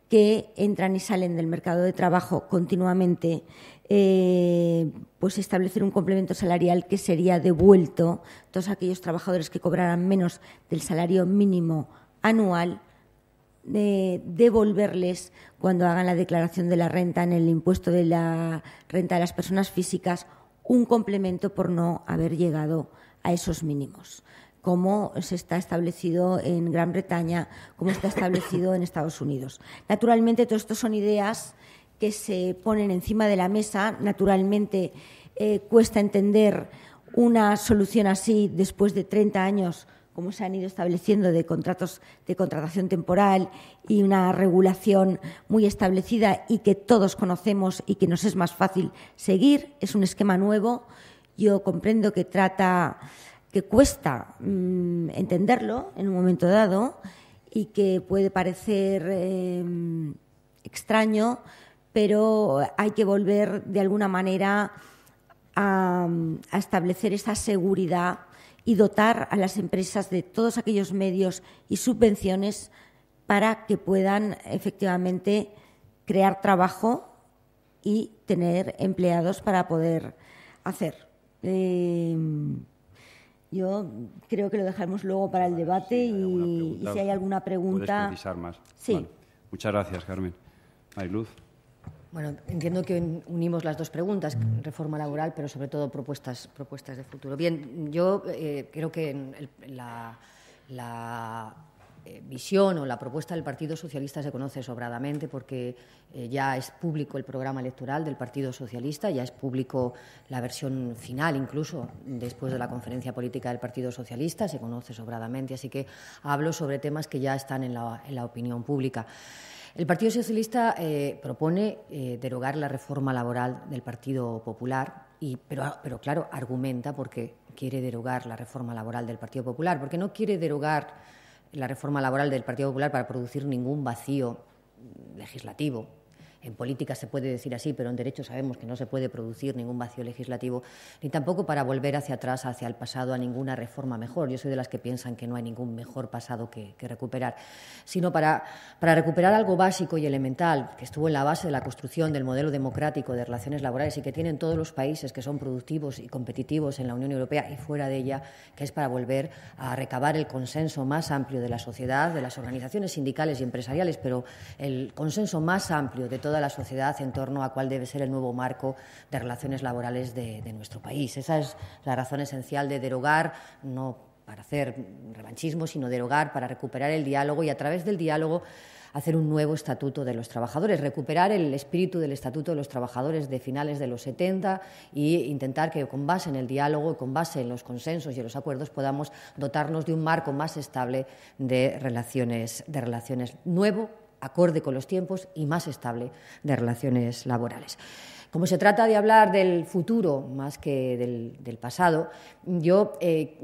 que entran y salen del mercado de trabajo continuamente, pues establecer un complemento salarial que sería devuelto a todos aquellos trabajadores que cobraran menos del salario mínimo anual, devolverles, cuando hagan la declaración de la renta en el impuesto de la renta de las personas físicas, un complemento por no haber llegado a esos mínimos, como se está establecido en Gran Bretaña, como está establecido en Estados Unidos. Naturalmente, todo esto son ideas que se ponen encima de la mesa. Naturalmente, cuesta entender una solución así después de 30 años, como se han ido estableciendo, de contratos de contratación temporal y una regulación muy establecida y que todos conocemos y que nos es más fácil seguir. Es un esquema nuevo. Yo comprendo que cuesta entenderlo en un momento dado y que puede parecer extraño, pero hay que volver de alguna manera a establecer esa seguridad y dotar a las empresas de todos aquellos medios y subvenciones para que puedan efectivamente crear trabajo y tener empleados para poder hacer. Yo creo que lo dejaremos luego para el debate y si hay alguna pregunta... Puedes precisar más. Sí. Vale. Muchas gracias, Carmen. Mariluz. Bueno, entiendo que unimos las dos preguntas, reforma laboral, pero sobre todo propuestas de futuro. Bien, yo creo que la visión o la propuesta del Partido Socialista se conoce sobradamente porque ya es público el programa electoral del Partido Socialista, ya es público la versión final, incluso después de la conferencia política del Partido Socialista, se conoce sobradamente, así que hablo sobre temas que ya están en la opinión pública. El Partido Socialista propone derogar la reforma laboral del Partido Popular, pero claro, argumenta por qué quiere derogar la reforma laboral del Partido Popular, porque no quiere derogar la reforma laboral del Partido Popular para producir ningún vacío legislativo. En política se puede decir así, pero en derecho sabemos que no se puede producir ningún vacío legislativo, ni tampoco para volver hacia atrás, hacia el pasado, a ninguna reforma mejor. Yo soy de las que piensan que no hay ningún mejor pasado que recuperar, sino para recuperar algo básico y elemental que estuvo en la base de la construcción del modelo democrático de relaciones laborales y que tienen todos los países que son productivos y competitivos en la Unión Europea y fuera de ella, que es para volver a recabar el consenso más amplio de la sociedad, de las organizaciones sindicales y empresariales, pero el consenso más amplio de toda la sociedad en torno a cuál debe ser el nuevo marco de relaciones laborales de nuestro país. Esa es la razón esencial de derogar, no para hacer revanchismo, sino derogar para recuperar el diálogo y a través del diálogo hacer un nuevo estatuto de los trabajadores, recuperar el espíritu del estatuto de los trabajadores de finales de los 70 e intentar que con base en el diálogo, con base en los consensos y en los acuerdos podamos dotarnos de un marco más estable de relaciones nuevo, acorde con los tiempos y más estable de relaciones laborales. Como se trata de hablar del futuro más que del pasado, yo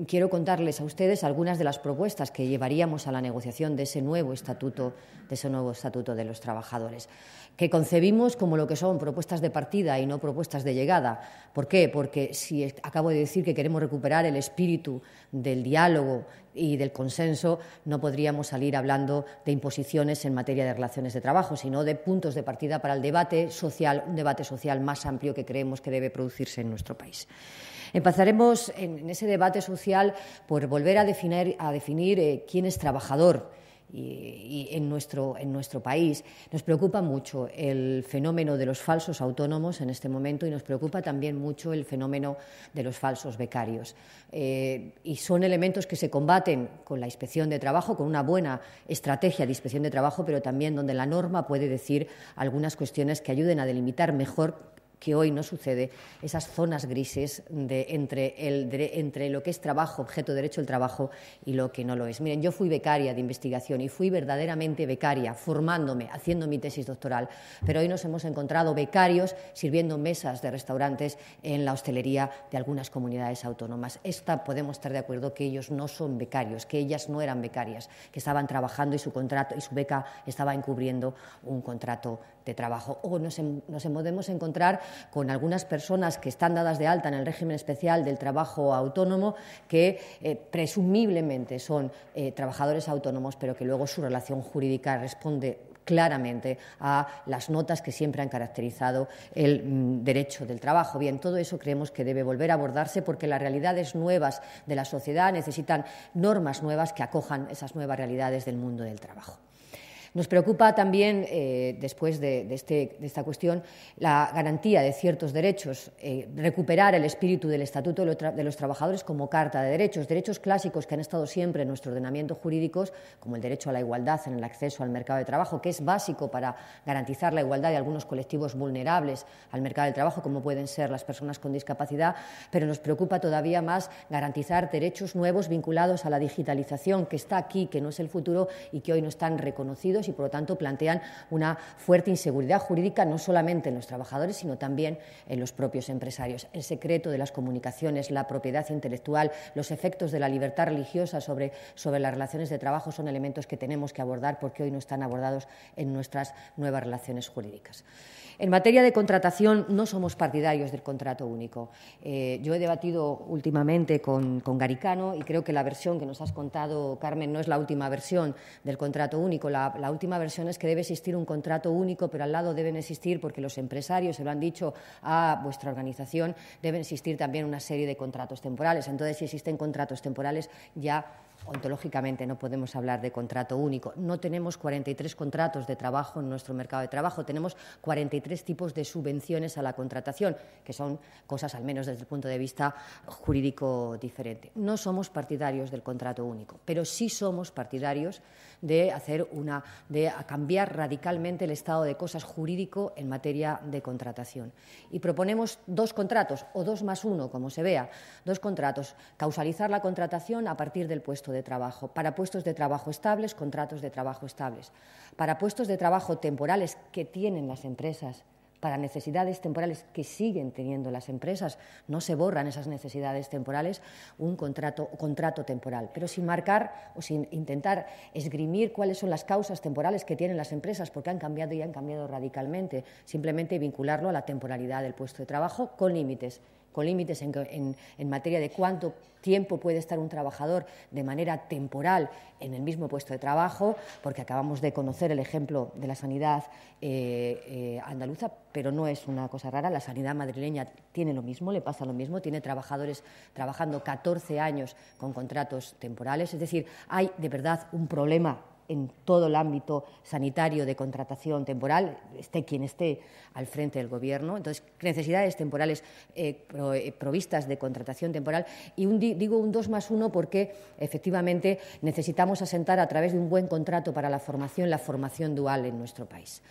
quiero contarles a ustedes algunas de las propuestas que llevaríamos a la negociación de ese nuevo estatuto de los trabajadores, que concebimos como lo que son propuestas de partida y no propuestas de llegada. ¿Por qué? Porque si acabo de decir que queremos recuperar el espíritu del diálogo y del consenso, no podríamos salir hablando de imposiciones en materia de relaciones de trabajo, sino de puntos de partida para el debate social, un debate social más amplio que creemos que debe producirse en nuestro país. Empezaremos en ese debate social por volver a definir quién es trabajador. Y en nuestro país nos preocupa mucho el fenómeno de los falsos autónomos en este momento y nos preocupa también mucho el fenómeno de los falsos becarios. Y son elementos que se combaten con la inspección de trabajo, con una buena estrategia de inspección de trabajo, pero también donde la norma puede decir algunas cuestiones que ayuden a delimitar mejor, que hoy no sucede, esas zonas grises entre lo que es trabajo, objeto de derecho del trabajo, y lo que no lo es. Miren, yo fui becaria de investigación y fui verdaderamente becaria, formándome, haciendo mi tesis doctoral, pero hoy nos hemos encontrado becarios sirviendo mesas de restaurantes en la hostelería de algunas comunidades autónomas. Podemos estar de acuerdo que ellos no son becarios, que ellas no eran becarias, que estaban trabajando y su contrato y su beca estaba encubriendo un contrato de trabajo. O nos podemos encontrar con algunas personas que están dadas de alta en el régimen especial del trabajo autónomo que presumiblemente son trabajadores autónomos, pero que luego su relación jurídica responde claramente a las notas que siempre han caracterizado el derecho del trabajo. Bien, todo eso creemos que debe volver a abordarse porque las realidades nuevas de la sociedad necesitan normas nuevas que acojan esas nuevas realidades del mundo del trabajo. Nos preocupa también, después de esta cuestión, la garantía de ciertos derechos, recuperar el espíritu del Estatuto de los Trabajadores como carta de derechos clásicos que han estado siempre en nuestro ordenamiento jurídico, como el derecho a la igualdad en el acceso al mercado de trabajo, que es básico para garantizar la igualdad de algunos colectivos vulnerables al mercado del trabajo, como pueden ser las personas con discapacidad, pero nos preocupa todavía más garantizar derechos nuevos vinculados a la digitalización, que está aquí, que no es el futuro y que hoy no están reconocidos indefinidos y, por lo tanto, plantean una fuerte inseguridad jurídica no solamente en los trabajadores, sino también en los propios empresarios. El secreto de las comunicaciones, la propiedad intelectual, los efectos de la libertad religiosa sobre las relaciones de trabajo son elementos que tenemos que abordar porque hoy no están abordados en nuestras nuevas relaciones jurídicas. En materia de contratación, no somos partidarios del contrato único. Yo he debatido últimamente con Garicano y creo que la versión que nos has contado, Carmen, no es la última versión del contrato único. La última versión es que debe existir un contrato único, pero al lado deben existir, porque los empresarios se lo han dicho a vuestra organización, deben existir también una serie de contratos temporales. Entonces, si existen contratos temporales, ya ontológicamente no podemos hablar de contrato único. No tenemos 43 contratos de trabajo en nuestro mercado de trabajo, tenemos 43 tipos de subvenciones a la contratación, que son cosas, al menos desde el punto de vista jurídico, diferente. No somos partidarios del contrato único, pero sí somos partidarios de cambiar radicalmente el estado de cosas jurídico en materia de contratación. Y proponemos 2 contratos, o 2 más 1, como se vea, 2 contratos, causalizar la contratación a partir del puesto de trabajo. Para puestos de trabajo estables, contratos de trabajo estables. Para puestos de trabajo temporales que tienen las empresas, para necesidades temporales que siguen teniendo las empresas, no se borran esas necesidades temporales, un contrato temporal, pero sin marcar o sin intentar esgrimir cuáles son las causas temporales que tienen las empresas, porque han cambiado y han cambiado radicalmente, simplemente vincularlo a la temporalidad del puesto de trabajo con límites en materia de cuánto tiempo puede estar un trabajador de manera temporal en el mismo puesto de trabajo, porque acabamos de conocer el ejemplo de la sanidad andaluza, pero no es una cosa rara. La sanidad madrileña tiene lo mismo, le pasa lo mismo, tiene trabajadores trabajando 14 años con contratos temporales, es decir, hay de verdad un problema en todo el ámbito sanitario de contratación temporal, esté quien esté al frente del Gobierno. Entonces, necesidades temporales provistas de contratación temporal. Y digo un 2 más 1 porque, efectivamente, necesitamos asentar a través de un buen contrato para la formación dual en nuestro país.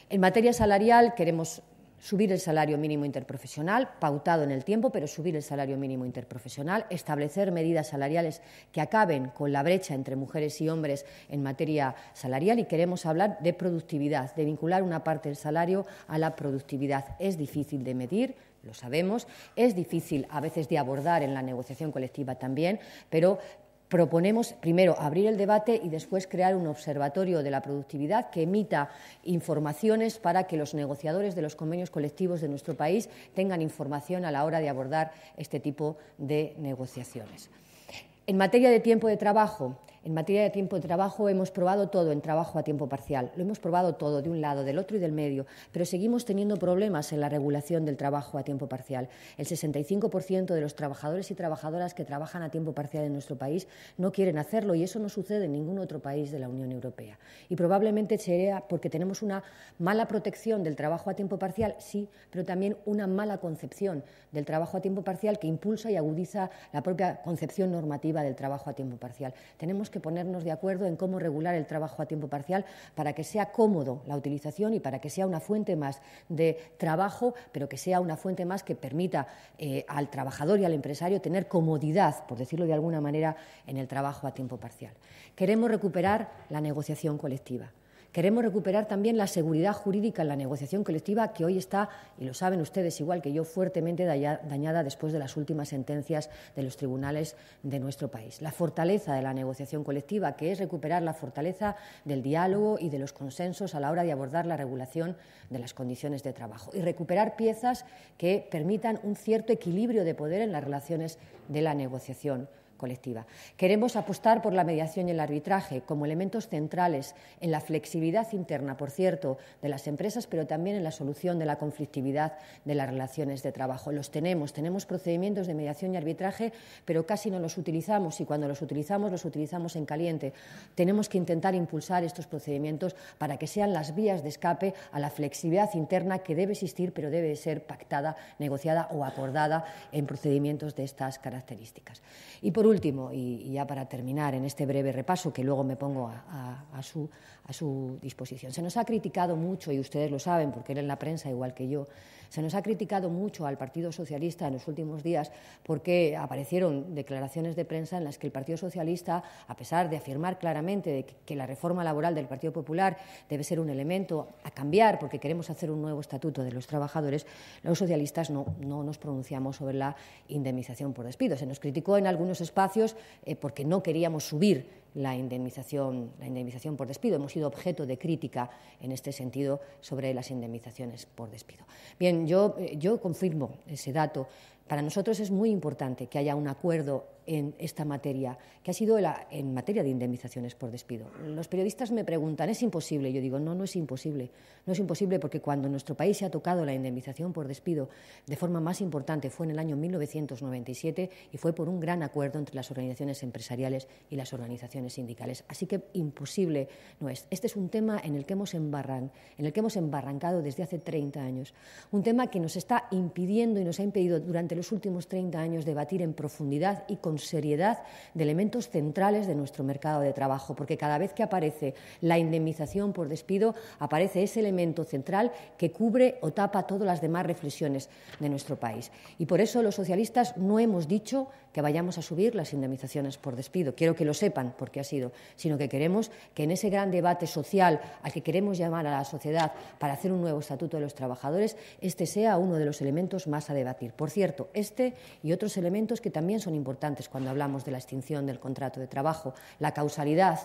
En materia salarial, queremos subir el salario mínimo interprofesional, pautado en el tiempo, pero subir el salario mínimo interprofesional, establecer medidas salariales que acaben con la brecha entre mujeres y hombres en materia salarial, y queremos hablar de productividad, de vincular una parte del salario a la productividad. Es difícil de medir, lo sabemos, es difícil a veces de abordar en la negociación colectiva también, pero proponemos primero abrir el debate y después crear un observatorio de la productividad que emita informaciones para que los negociadores de los convenios colectivos de nuestro país tengan información a la hora de abordar este tipo de negociaciones. En materia de tiempo de trabajo, hemos probado todo en trabajo a tiempo parcial. Lo hemos probado todo de un lado, del otro y del medio, pero seguimos teniendo problemas en la regulación del trabajo a tiempo parcial. El 65% de los trabajadores y trabajadoras que trabajan a tiempo parcial en nuestro país no quieren hacerlo, y eso no sucede en ningún otro país de la Unión Europea. Y probablemente sea porque tenemos una mala protección del trabajo a tiempo parcial, sí, pero también una mala concepción del trabajo a tiempo parcial que impulsa y agudiza la propia concepción normativa del trabajo a tiempo parcial. Tenemos que ponernos de acuerdo en cómo regular el trabajo a tiempo parcial para que sea cómodo la utilización y para que sea una fuente más de trabajo, pero que sea una fuente más que permita al trabajador y al empresario tener comodidad, por decirlo de alguna manera, en el trabajo a tiempo parcial. Queremos recuperar la negociación colectiva. Queremos recuperar también la seguridad jurídica en la negociación colectiva, que hoy está, y lo saben ustedes igual que yo, fuertemente dañada después de las últimas sentencias de los tribunales de nuestro país. La fortaleza de la negociación colectiva, que es recuperar la fortaleza del diálogo y de los consensos a la hora de abordar la regulación de las condiciones de trabajo, y recuperar piezas que permitan un cierto equilibrio de poder en las relaciones de la negociación colectiva. Queremos apostar por la mediación y el arbitraje como elementos centrales en la flexibilidad interna, por cierto, de las empresas, pero también en la solución de la conflictividad de las relaciones de trabajo. Tenemos procedimientos de mediación y arbitraje, pero casi no los utilizamos, y cuando los utilizamos en caliente. Tenemos que intentar impulsar estos procedimientos para que sean las vías de escape a la flexibilidad interna que debe existir, pero debe ser pactada, negociada o acordada en procedimientos de estas características. Y por último, y ya para terminar en este breve repaso, que luego me pongo a su disposición, se nos ha criticado mucho, y ustedes lo saben porque leen la prensa igual que yo, se nos ha criticado mucho al Partido Socialista en los últimos días porque aparecieron declaraciones de prensa en las que el Partido Socialista, a pesar de afirmar claramente que la reforma laboral del Partido Popular debe ser un elemento a cambiar porque queremos hacer un nuevo estatuto de los trabajadores, los socialistas no nos pronunciamos sobre la indemnización por despido. Se nos criticó en algunos espacios porque no queríamos subir la indemnización por despido. Hemos sido objeto de crítica en este sentido sobre las indemnizaciones por despido. Bien, yo confirmo ese dato. Para nosotros es muy importante que haya un acuerdo en esta materia, que ha sido en materia de indemnizaciones por despido. Los periodistas me preguntan, ¿es imposible? Yo digo, no es imposible. No es imposible porque cuando en nuestro país se ha tocado la indemnización por despido de forma más importante fue en el año 1997 y fue por un gran acuerdo entre las organizaciones empresariales y las organizaciones sindicales. Así que imposible no es. Este es un tema en el que hemos embarrancado desde hace 30 años. Un tema que nos está impidiendo y nos ha impedido durante los últimos 30 años debatir en profundidad y con seriedad de elementos centrales de nuestro mercado de trabajo, porque cada vez que aparece la indemnización por despido, aparece ese elemento central que cubre o tapa todas las demás reflexiones de nuestro país. Y por eso los socialistas no hemos dicho que vayamos a subir las indemnizaciones por despido. Quiero que lo sepan porque ha sido, sino que queremos que en ese gran debate social al que queremos llamar a la sociedad para hacer un nuevo estatuto de los trabajadores, este sea uno de los elementos más a debatir. Por cierto, este y otros elementos que también son importantes cuando hablamos de la extinción del contrato de trabajo, la causalidad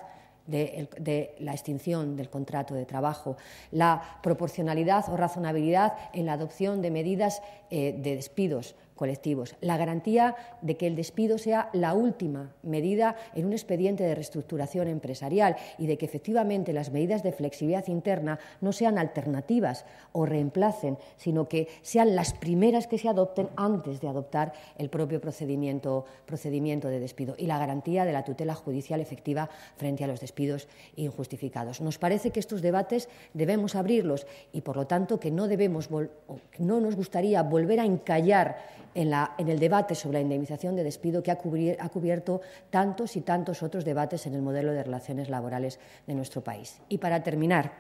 de la extinción del contrato de trabajo, la proporcionalidad o razonabilidad en la adopción de medidas de despidos colectivos, la garantía de que el despido sea la última medida en un expediente de reestructuración empresarial y de que efectivamente las medidas de flexibilidad interna no sean alternativas o reemplacen, sino que sean las primeras que se adopten antes de adoptar el propio procedimiento de despido, y la garantía de la tutela judicial efectiva frente a los despidos injustificados. Nos parece que estos debates debemos abrirlos y, por lo tanto, que no nos gustaría volver a encallar en el debate sobre la indemnización de despido que ha cubierto tantos y tantos otros debates en el modelo de relaciones laborales de nuestro país. Y para terminar,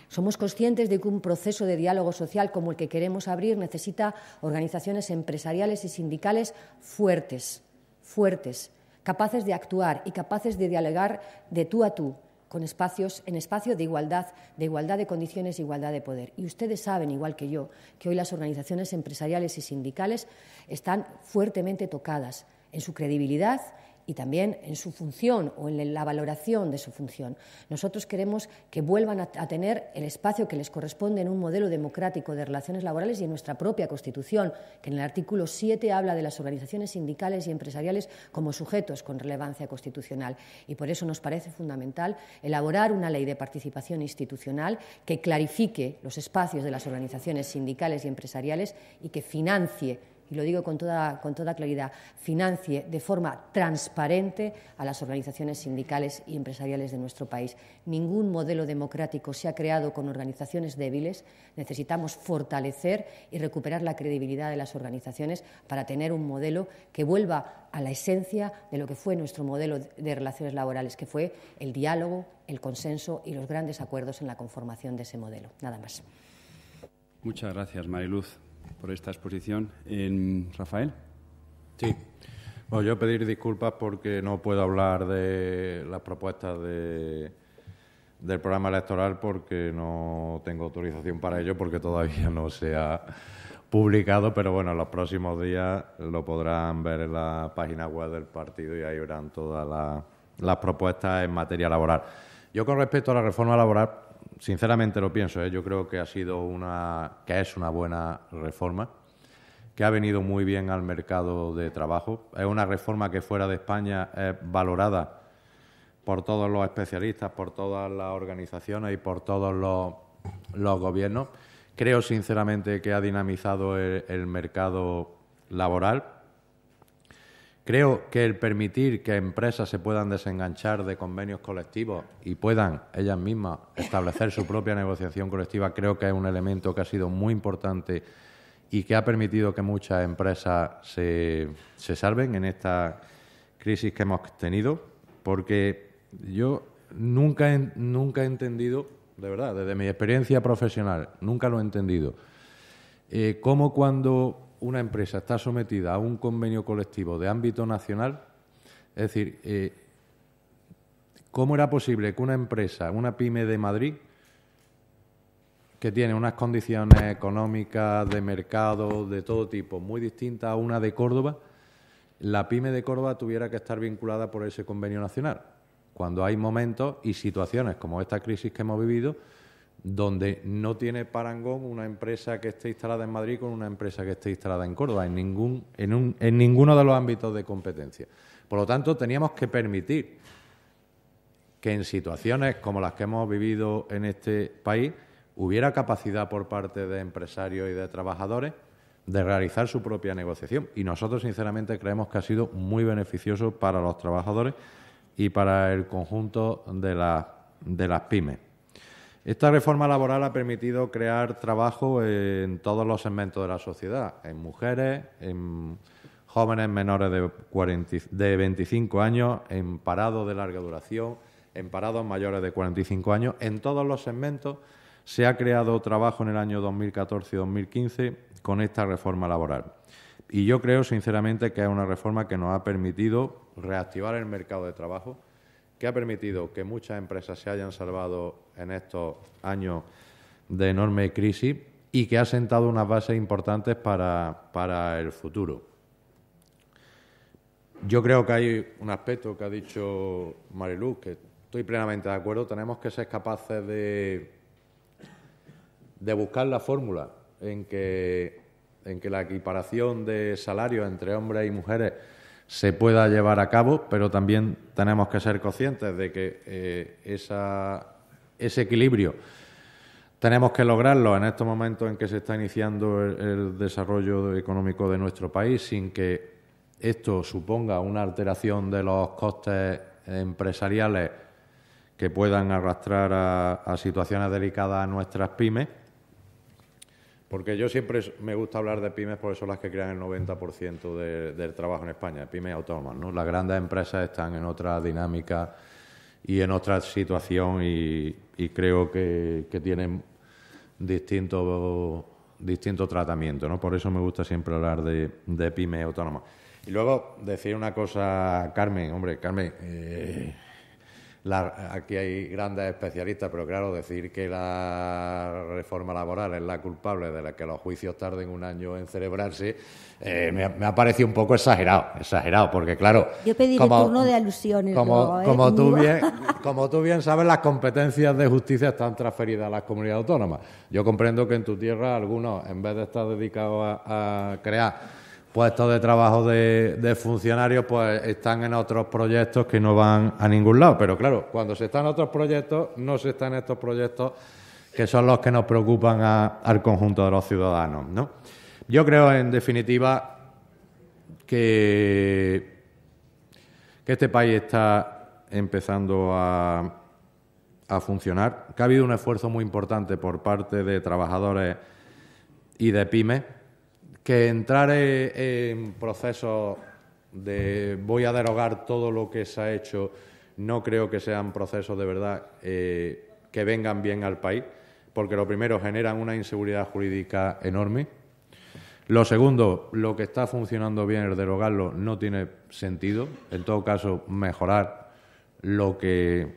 somos conscientes de que un proceso de diálogo social como el que queremos abrir necesita organizaciones empresariales y sindicales fuertes, capaces de actuar y capaces de dialogar de tú a tú, en espacios de igualdad de condiciones e igualdad de poder. Y ustedes saben, igual que yo, que hoy las organizaciones empresariales y sindicales están fuertemente tocadas en su credibilidad y también en su función o en la valoración de su función. Nosotros queremos que vuelvan a tener el espacio que les corresponde en un modelo democrático de relaciones laborales y en nuestra propia Constitución, que en el artículo 7 habla de las organizaciones sindicales y empresariales como sujetos con relevancia constitucional. Y por eso nos parece fundamental elaborar una ley de participación institucional que clarifique los espacios de las organizaciones sindicales y empresariales y que financie, y lo digo con toda claridad, financie de forma transparente a las organizaciones sindicales y empresariales de nuestro país. Ningún modelo democrático se ha creado con organizaciones débiles. Necesitamos fortalecer y recuperar la credibilidad de las organizaciones para tener un modelo que vuelva a la esencia de lo que fue nuestro modelo de relaciones laborales, que fue el diálogo, el consenso y los grandes acuerdos en la conformación de ese modelo. Nada más. Muchas gracias, Mariluz, por esta exposición. Rafael. Sí. Bueno, yo pedir disculpas porque no puedo hablar de las propuestas del programa electoral porque no tengo autorización para ello, porque todavía no se ha publicado, pero bueno, en los próximos días lo podrán ver en la página web del partido y ahí verán todas las propuestas en materia laboral. Yo, con respecto a la reforma laboral, sinceramente lo pienso, yo creo que es una buena reforma, que ha venido muy bien al mercado de trabajo. Es una reforma que fuera de España es valorada por todos los especialistas, por todas las organizaciones y por todos los gobiernos. Creo sinceramente que ha dinamizado el mercado laboral. Creo que el permitir que empresas se puedan desenganchar de convenios colectivos y puedan ellas mismas establecer su propia negociación colectiva, creo que es un elemento que ha sido muy importante y que ha permitido que muchas empresas se salven en esta crisis que hemos tenido, porque yo nunca he entendido, de verdad, desde mi experiencia profesional, nunca lo he entendido, cómo cuando una empresa está sometida a un convenio colectivo de ámbito nacional, es decir, cómo era posible que una empresa, una pyme de Madrid, que tiene unas condiciones económicas, de mercado, de todo tipo, muy distintas a una de Córdoba, la pyme de Córdoba tuviera que estar vinculada por ese convenio nacional, cuando hay momentos y situaciones como esta crisis que hemos vivido, donde no tiene parangón una empresa que esté instalada en Madrid con una empresa que esté instalada en Córdoba, en ninguno de los ámbitos de competencia. Por lo tanto, teníamos que permitir que en situaciones como las que hemos vivido en este país hubiera capacidad por parte de empresarios y de trabajadores de realizar su propia negociación. Y nosotros, sinceramente, creemos que ha sido muy beneficioso para los trabajadores y para el conjunto de las pymes. Esta reforma laboral ha permitido crear trabajo en todos los segmentos de la sociedad, en mujeres, en jóvenes menores de 25 años, en parados de larga duración, en parados mayores de 45 años. En todos los segmentos se ha creado trabajo en el año 2014 y 2015 con esta reforma laboral. Y yo creo, sinceramente, que es una reforma que nos ha permitido reactivar el mercado de trabajo, que ha permitido que muchas empresas se hayan salvado en estos años de enorme crisis y que ha sentado unas bases importantes para el futuro. Yo creo que hay un aspecto que ha dicho Mariluz, que estoy plenamente de acuerdo. Tenemos que ser capaces de buscar la fórmula en que la equiparación de salarios entre hombres y mujeres se pueda llevar a cabo, pero también tenemos que ser conscientes de que ese equilibrio tenemos que lograrlo en estos momentos en que se está iniciando el desarrollo económico de nuestro país, sin que esto suponga una alteración de los costes empresariales que puedan arrastrar a situaciones delicadas a nuestras pymes. Porque yo siempre me gusta hablar de pymes porque son las que crean el 90% del trabajo en España, pymes autónomas, ¿no? Las grandes empresas están en otra dinámica y en otra situación y creo que tienen distinto tratamiento, ¿no? Por eso me gusta siempre hablar de pymes autónomas. Y luego decir una cosa, Carmen, hombre, Carmen, aquí hay grandes especialistas, pero claro, decir que la reforma laboral es la culpable de la que los juicios tarden un año en celebrarse, me ha parecido un poco exagerado, porque claro... Yo pediré turno de alusiones. Como tú bien sabes, las competencias de justicia están transferidas a las comunidades autónomas. Yo comprendo que en tu tierra algunos, en vez de estar dedicados a crear puestos de trabajo de funcionarios, pues están en otros proyectos que no van a ningún lado. Pero claro, cuando se está en otros proyectos, no se está en estos proyectos que son los que nos preocupan al conjunto de los ciudadanos, ¿no? Yo creo, en definitiva, que este país está empezando a funcionar, que ha habido un esfuerzo muy importante por parte de trabajadores y de pymes, que entrar en procesos de voy a derogar todo lo que se ha hecho, no creo que sean procesos de verdad que vengan bien al país, porque lo primero, generan una inseguridad jurídica enorme. Lo segundo, lo que está funcionando bien, el derogarlo, no tiene sentido. En todo caso, mejorar lo que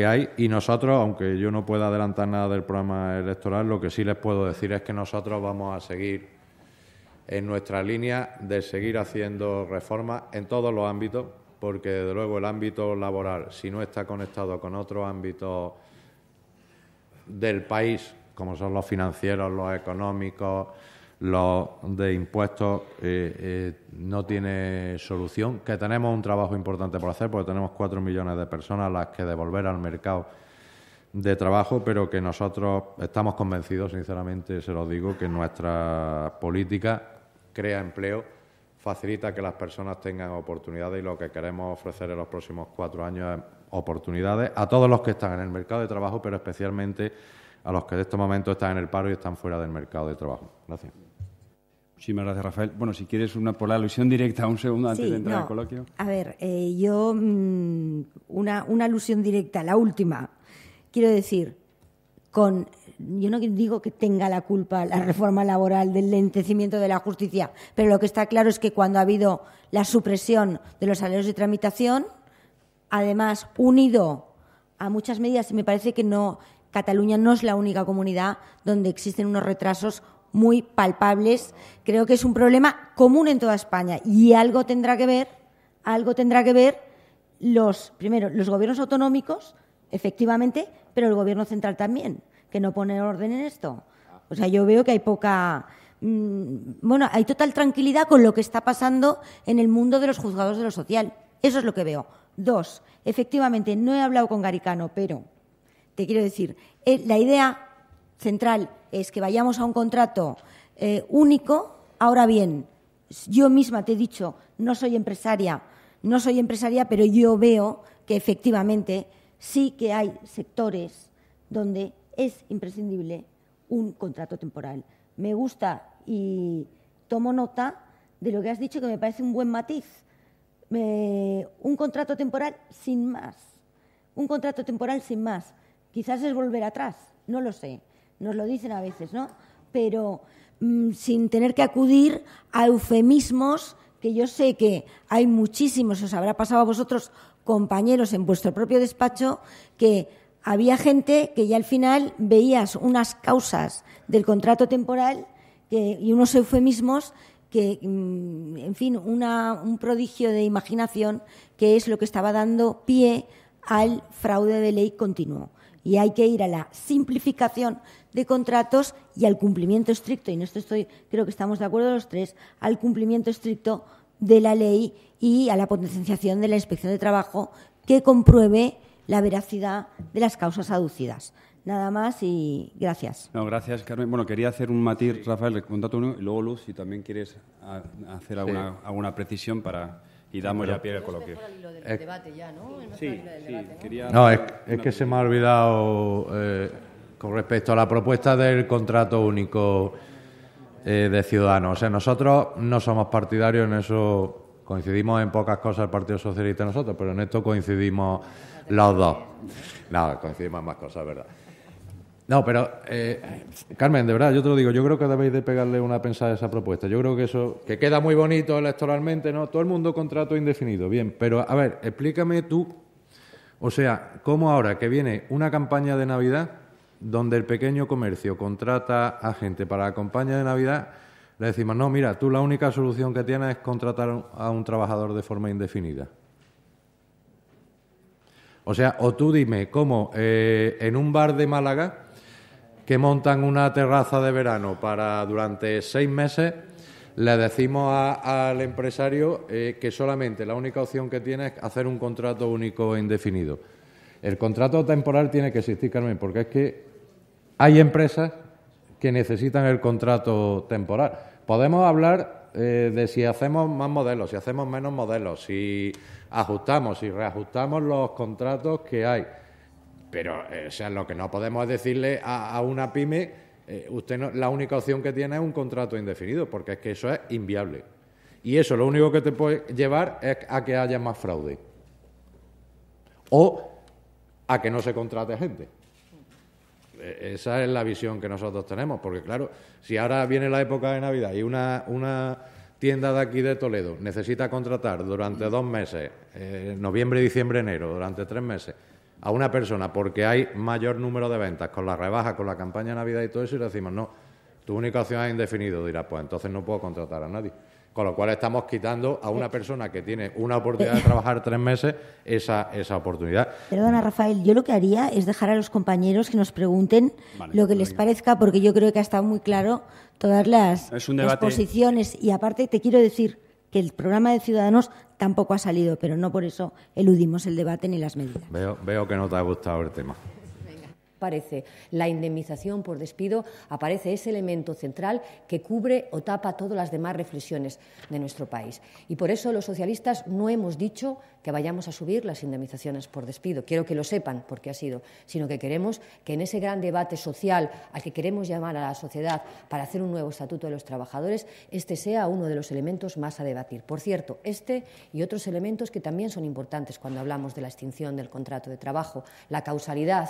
hay. Y nosotros, aunque yo no pueda adelantar nada del programa electoral, lo que sí les puedo decir es que nosotros vamos a seguir en nuestra línea de seguir haciendo reformas en todos los ámbitos, porque desde luego el ámbito laboral, si no está conectado con otros ámbitos del país, como son los financieros, los económicos, los de impuestos, no tiene solución. Que tenemos un trabajo importante por hacer, porque tenemos 4 millones de personas a las que devolver al mercado de trabajo, pero que nosotros estamos convencidos, sinceramente, se lo digo, que nuestra política crea empleo, facilita que las personas tengan oportunidades, y lo que queremos ofrecer en los próximos 4 años es oportunidades a todos los que están en el mercado de trabajo, pero especialmente a los que en estos momentos están en el paro y están fuera del mercado de trabajo. Gracias. Muchísimas gracias, Rafael. Bueno, si quieres por la alusión directa, un segundo antes de entrar al coloquio. A ver, yo una alusión directa, la última. Quiero decir, yo no digo que tenga la culpa la reforma laboral del lentecimiento de la justicia, pero lo que está claro es que cuando ha habido la supresión de los salarios de tramitación, además unido a muchas medidas, y me parece que Cataluña no es la única comunidad donde existen unos retrasos muy palpables. Creo que es un problema común en toda España y algo tendrá que ver los gobiernos autonómicos, efectivamente, pero el gobierno central también, que no pone orden en esto. O sea, yo veo que hay hay total tranquilidad con lo que está pasando en el mundo de los juzgados de lo social. Eso es lo que veo. 2, efectivamente, no he hablado con Garicano, pero te quiero decir, la idea central es que vayamos a un contrato único. Ahora bien, yo misma te he dicho, no soy empresaria, pero yo veo que efectivamente sí que hay sectores donde es imprescindible un contrato temporal. Me gusta y tomo nota de lo que has dicho, que me parece un buen matiz. Un contrato temporal sin más. Quizás es volver atrás, no lo sé. Nos lo dicen a veces, ¿no? Pero sin tener que acudir a eufemismos, que yo sé que hay muchísimos, os habrá pasado a vosotros, compañeros en vuestro propio despacho, que había gente que ya al final veías unas causas del contrato temporal y unos eufemismos que, en fin, un prodigio de imaginación, que es lo que estaba dando pie al fraude de ley continuo. Y hay que ir a la simplificación de contratos y al cumplimiento estricto, y en esto creo que estamos de acuerdo los tres, al cumplimiento estricto de la ley y a la potenciación de la Inspección de Trabajo que compruebe la veracidad de las causas aducidas. Nada más y gracias. No, gracias, Carmen. Bueno, quería hacer un matiz, Rafael, el contrato único, y luego Luz, si también quieres hacer alguna precisión y damos ya pie al coloquio. Debate ya, ¿no? No, es que se me ha olvidado con respecto a la propuesta del contrato único de Ciudadanos. O sea, nosotros no somos partidarios en eso, coincidimos en pocas cosas el Partido Socialista y nosotros, pero en esto coincidimos los dos. No, coincidimos en más cosas, ¿verdad? No, pero, Carmen, de verdad, yo te lo digo, yo creo que debéis de pegarle una pensada a esa propuesta. Yo creo que eso, que queda muy bonito electoralmente, ¿no? Todo el mundo contrato indefinido, bien, pero, a ver, explícame tú, o sea, cómo ahora que viene una campaña de Navidad, donde el pequeño comercio contrata a gente para la campaña de Navidad, le decimos, no, mira, tú la única solución que tienes es contratar a un trabajador de forma indefinida. O sea, o tú dime cómo en un bar de Málaga que montan una terraza de verano durante 6 meses, le decimos al empresario que solamente la única opción que tiene es hacer un contrato único e indefinido. El contrato temporal tiene que existir, Carmen, porque es que hay empresas que necesitan el contrato temporal. Podemos hablar de si hacemos más modelos, si hacemos menos modelos, si ajustamos, si reajustamos los contratos que hay. Pero, o sea, lo que no podemos es decirle a una pyme, la única opción que tiene es un contrato indefinido, porque es que eso es inviable. Y eso lo único que te puede llevar es a que haya más fraude. O a que no se contrate gente. Esa es la visión que nosotros tenemos, porque claro, si ahora viene la época de Navidad y una tienda de aquí de Toledo necesita contratar durante 2 meses, noviembre, diciembre, enero, durante 3 meses, a una persona porque hay mayor número de ventas con la rebaja, con la campaña de Navidad y todo eso, y le decimos, no, tu única opción es indefinido, dirás, pues entonces no puedo contratar a nadie. Con lo cual estamos quitando a una persona que tiene una oportunidad de trabajar 3 meses esa oportunidad. Perdona, Rafael, yo lo que haría es dejar a los compañeros que nos pregunten lo que les parezca, porque yo creo que ha estado muy claro todas las posiciones. Y aparte te quiero decir que el programa de Ciudadanos tampoco ha salido, pero no por eso eludimos el debate ni las medidas. Veo que no te ha gustado el tema. aparece la indemnización por despido, aparece ese elemento central que cubre o tapa todas las demás reflexiones de nuestro país. Y por eso los socialistas no hemos dicho que vayamos a subir las indemnizaciones por despido. Quiero que lo sepan porque ha sido, sino que queremos que en ese gran debate social al que queremos llamar a la sociedad para hacer un nuevo estatuto de los trabajadores, este sea uno de los elementos más a debatir. Por cierto, este y otros elementos que también son importantes cuando hablamos de la extinción del contrato de trabajo, la causalidad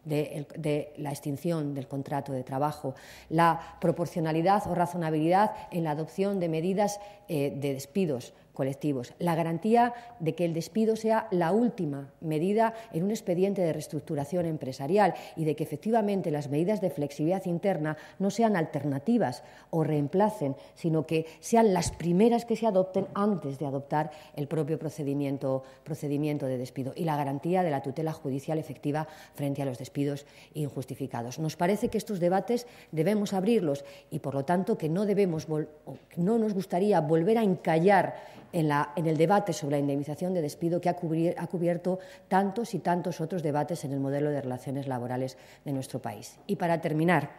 de la extinción del contrato de trabajo, la proporcionalidad o razonabilidad en la adopción de medidas de despidos colectivos, la garantía de que el despido sea la última medida en un expediente de reestructuración empresarial y de que efectivamente las medidas de flexibilidad interna no sean alternativas o reemplacen, sino que sean las primeras que se adopten antes de adoptar el propio procedimiento de despido, y la garantía de la tutela judicial efectiva frente a los despidos injustificados. Nos parece que estos debates debemos abrirlos y, por lo tanto, que no nos gustaría volver a encallar en el debate sobre la indemnización de despido que ha cubierto tantos y tantos otros debates en el modelo de relaciones laborales de nuestro país. Y para terminar,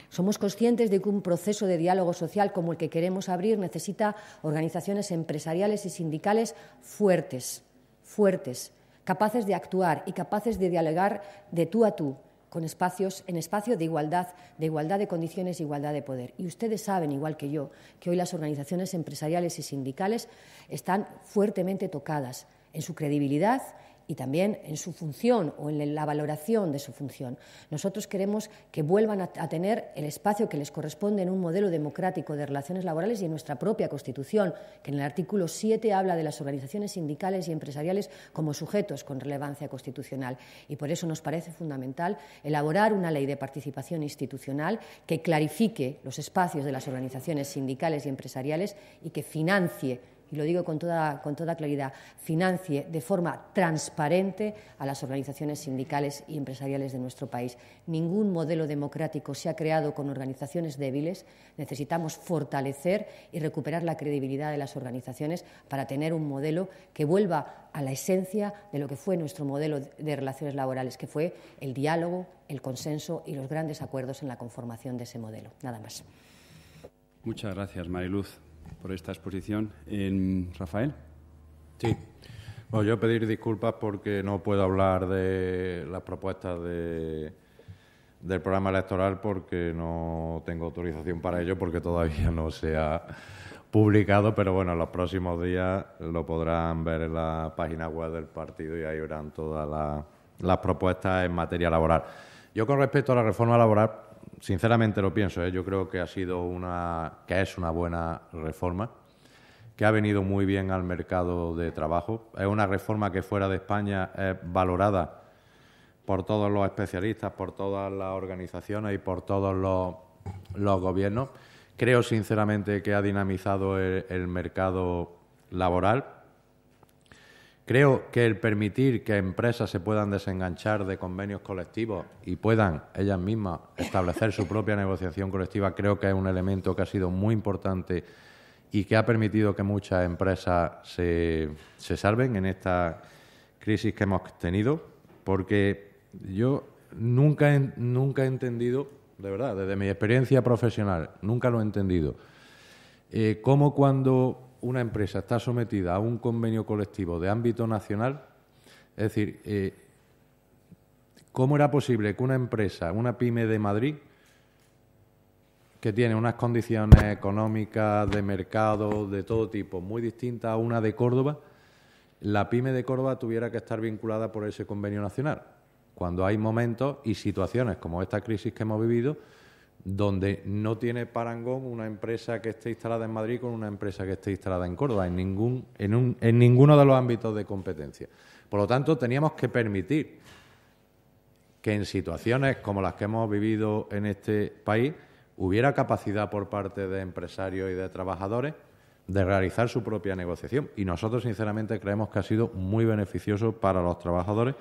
somos conscientes de que un proceso de diálogo social como el que queremos abrir necesita organizaciones empresariales y sindicales fuertes, capaces de actuar y capaces de dialogar de tú a tú, en espacios de igualdad de condiciones e igualdad de poder. Y ustedes saben, igual que yo, que hoy las organizaciones empresariales y sindicales están fuertemente tocadas en su credibilidad y también en su función o en la valoración de su función. Nosotros queremos que vuelvan a tener el espacio que les corresponde en un modelo democrático de relaciones laborales y en nuestra propia Constitución, que en el artículo 7 habla de las organizaciones sindicales y empresariales como sujetos con relevancia constitucional. Y por eso nos parece fundamental elaborar una ley de participación institucional que clarifique los espacios de las organizaciones sindicales y empresariales y que financie, y lo digo con toda claridad, financie de forma transparente a las organizaciones sindicales y empresariales de nuestro país. Ningún modelo democrático se ha creado con organizaciones débiles. Necesitamos fortalecer y recuperar la credibilidad de las organizaciones para tener un modelo que vuelva a la esencia de lo que fue nuestro modelo de relaciones laborales, que fue el diálogo, el consenso y los grandes acuerdos en la conformación de ese modelo. Nada más. Muchas gracias, Mariluz, por esta exposición. Rafael. Sí. Bueno, yo pedir disculpas porque no puedo hablar de las propuestas del programa electoral porque no tengo autorización para ello, porque todavía no se ha publicado, pero bueno, en los próximos días lo podrán ver en la página web del partido y ahí verán todas las propuestas en materia laboral. Yo, con respecto a la reforma laboral, sinceramente lo pienso, yo creo que es una buena reforma, que ha venido muy bien al mercado de trabajo. Es una reforma que fuera de España es valorada por todos los especialistas, por todas las organizaciones y por todos los gobiernos. Creo sinceramente que ha dinamizado el mercado laboral. Creo que el permitir que empresas se puedan desenganchar de convenios colectivos y puedan ellas mismas establecer su propia negociación colectiva, creo que es un elemento que ha sido muy importante y que ha permitido que muchas empresas se salven en esta crisis que hemos tenido, porque yo nunca he entendido, de verdad, desde mi experiencia profesional, nunca lo he entendido, cómo cuando una empresa está sometida a un convenio colectivo de ámbito nacional, es decir, ¿cómo era posible que una empresa, una pyme de Madrid, que tiene unas condiciones económicas, de mercado, de todo tipo, muy distintas a una de Córdoba, la pyme de Córdoba tuviera que estar vinculada por ese convenio nacional? Cuando hay momentos y situaciones como esta crisis que hemos vivido, donde no tiene parangón una empresa que esté instalada en Madrid con una empresa que esté instalada en Córdoba, en ninguno de los ámbitos de competencia. Por lo tanto, teníamos que permitir que en situaciones como las que hemos vivido en este país hubiera capacidad por parte de empresarios y de trabajadores de realizar su propia negociación. Y nosotros, sinceramente, creemos que ha sido muy beneficioso para los trabajadores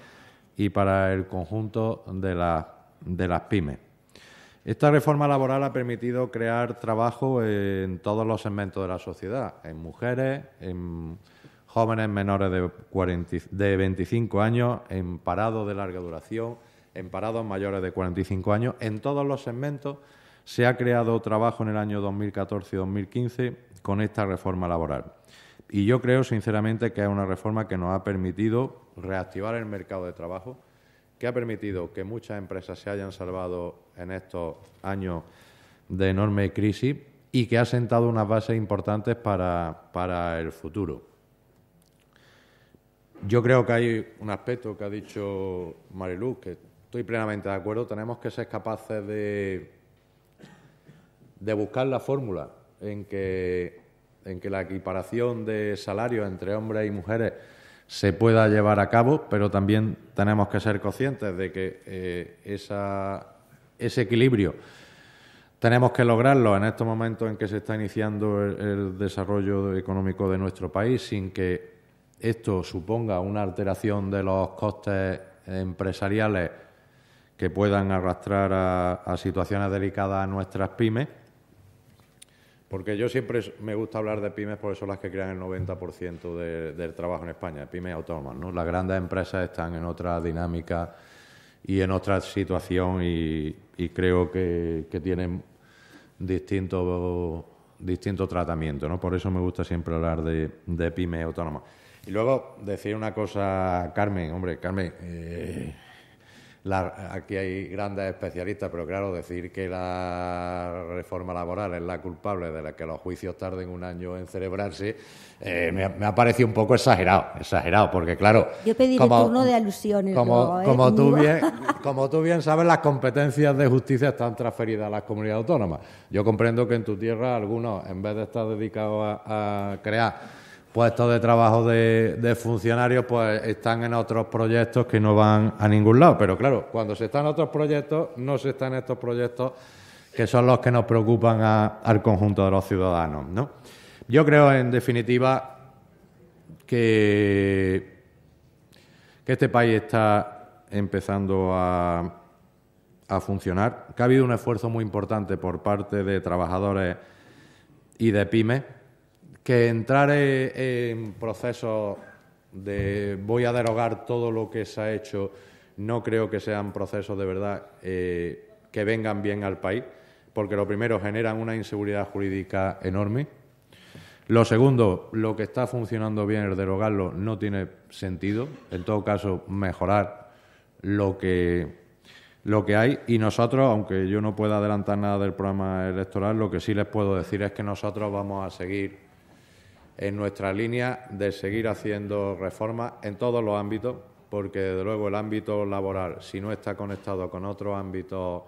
y para el conjunto de las pymes. Esta reforma laboral ha permitido crear trabajo en todos los segmentos de la sociedad, en mujeres, en jóvenes menores de 25 años, en parados de larga duración, en parados mayores de 45 años. En todos los segmentos se ha creado trabajo en el año 2014 y 2015 con esta reforma laboral. Y yo creo, sinceramente, que es una reforma que nos ha permitido reactivar el mercado de trabajo, que ha permitido que muchas empresas se hayan salvado en estos años de enorme crisis y que ha sentado unas bases importantes para el futuro. Yo creo que hay un aspecto que ha dicho Mariluz, que estoy plenamente de acuerdo. Tenemos que ser capaces de buscar la fórmula en que la equiparación de salarios entre hombres y mujeres se pueda llevar a cabo, pero también tenemos que ser conscientes de que ese equilibrio tenemos que lograrlo en estos momentos en que se está iniciando el desarrollo económico de nuestro país, sin que esto suponga una alteración de los costes empresariales que puedan arrastrar a situaciones delicadas a nuestras pymes. Porque yo siempre me gusta hablar de pymes porque son las que crean el 90% del trabajo en España, pymes autónomas, ¿no? Las grandes empresas están en otra dinámica y en otra situación y creo que tienen distinto tratamiento, ¿no? Por eso me gusta siempre hablar de pymes autónomas. Y luego decir una cosa, Carmen, aquí hay grandes especialistas, pero claro, decir que la reforma laboral es la culpable de que los juicios tarden un año en celebrarse, me ha parecido un poco exagerado, porque claro... Yo pediré turno de alusiones. Como tú bien sabes, las competencias de justicia están transferidas a las comunidades autónomas. Yo comprendo que en tu tierra algunos, en vez de estar dedicados a crear puestos de trabajo de funcionarios, pues están en otros proyectos que no van a ningún lado. Pero claro, cuando se está en otros proyectos, no se está en estos proyectos que son los que nos preocupan al conjunto de los ciudadanos, ¿no? Yo creo, en definitiva, que este país está empezando a funcionar, que ha habido un esfuerzo muy importante por parte de trabajadores y de pymes, que entrar en procesos de voy a derogar todo lo que se ha hecho, no creo que sean procesos de verdad que vengan bien al país, porque lo primero, generan una inseguridad jurídica enorme. Lo segundo, lo que está funcionando bien, el derogarlo, no tiene sentido. En todo caso, mejorar lo que hay. Y nosotros, aunque yo no pueda adelantar nada del programa electoral, lo que sí les puedo decir es que nosotros vamos a seguir en nuestra línea de seguir haciendo reformas en todos los ámbitos, porque desde luego el ámbito laboral, si no está conectado con otros ámbitos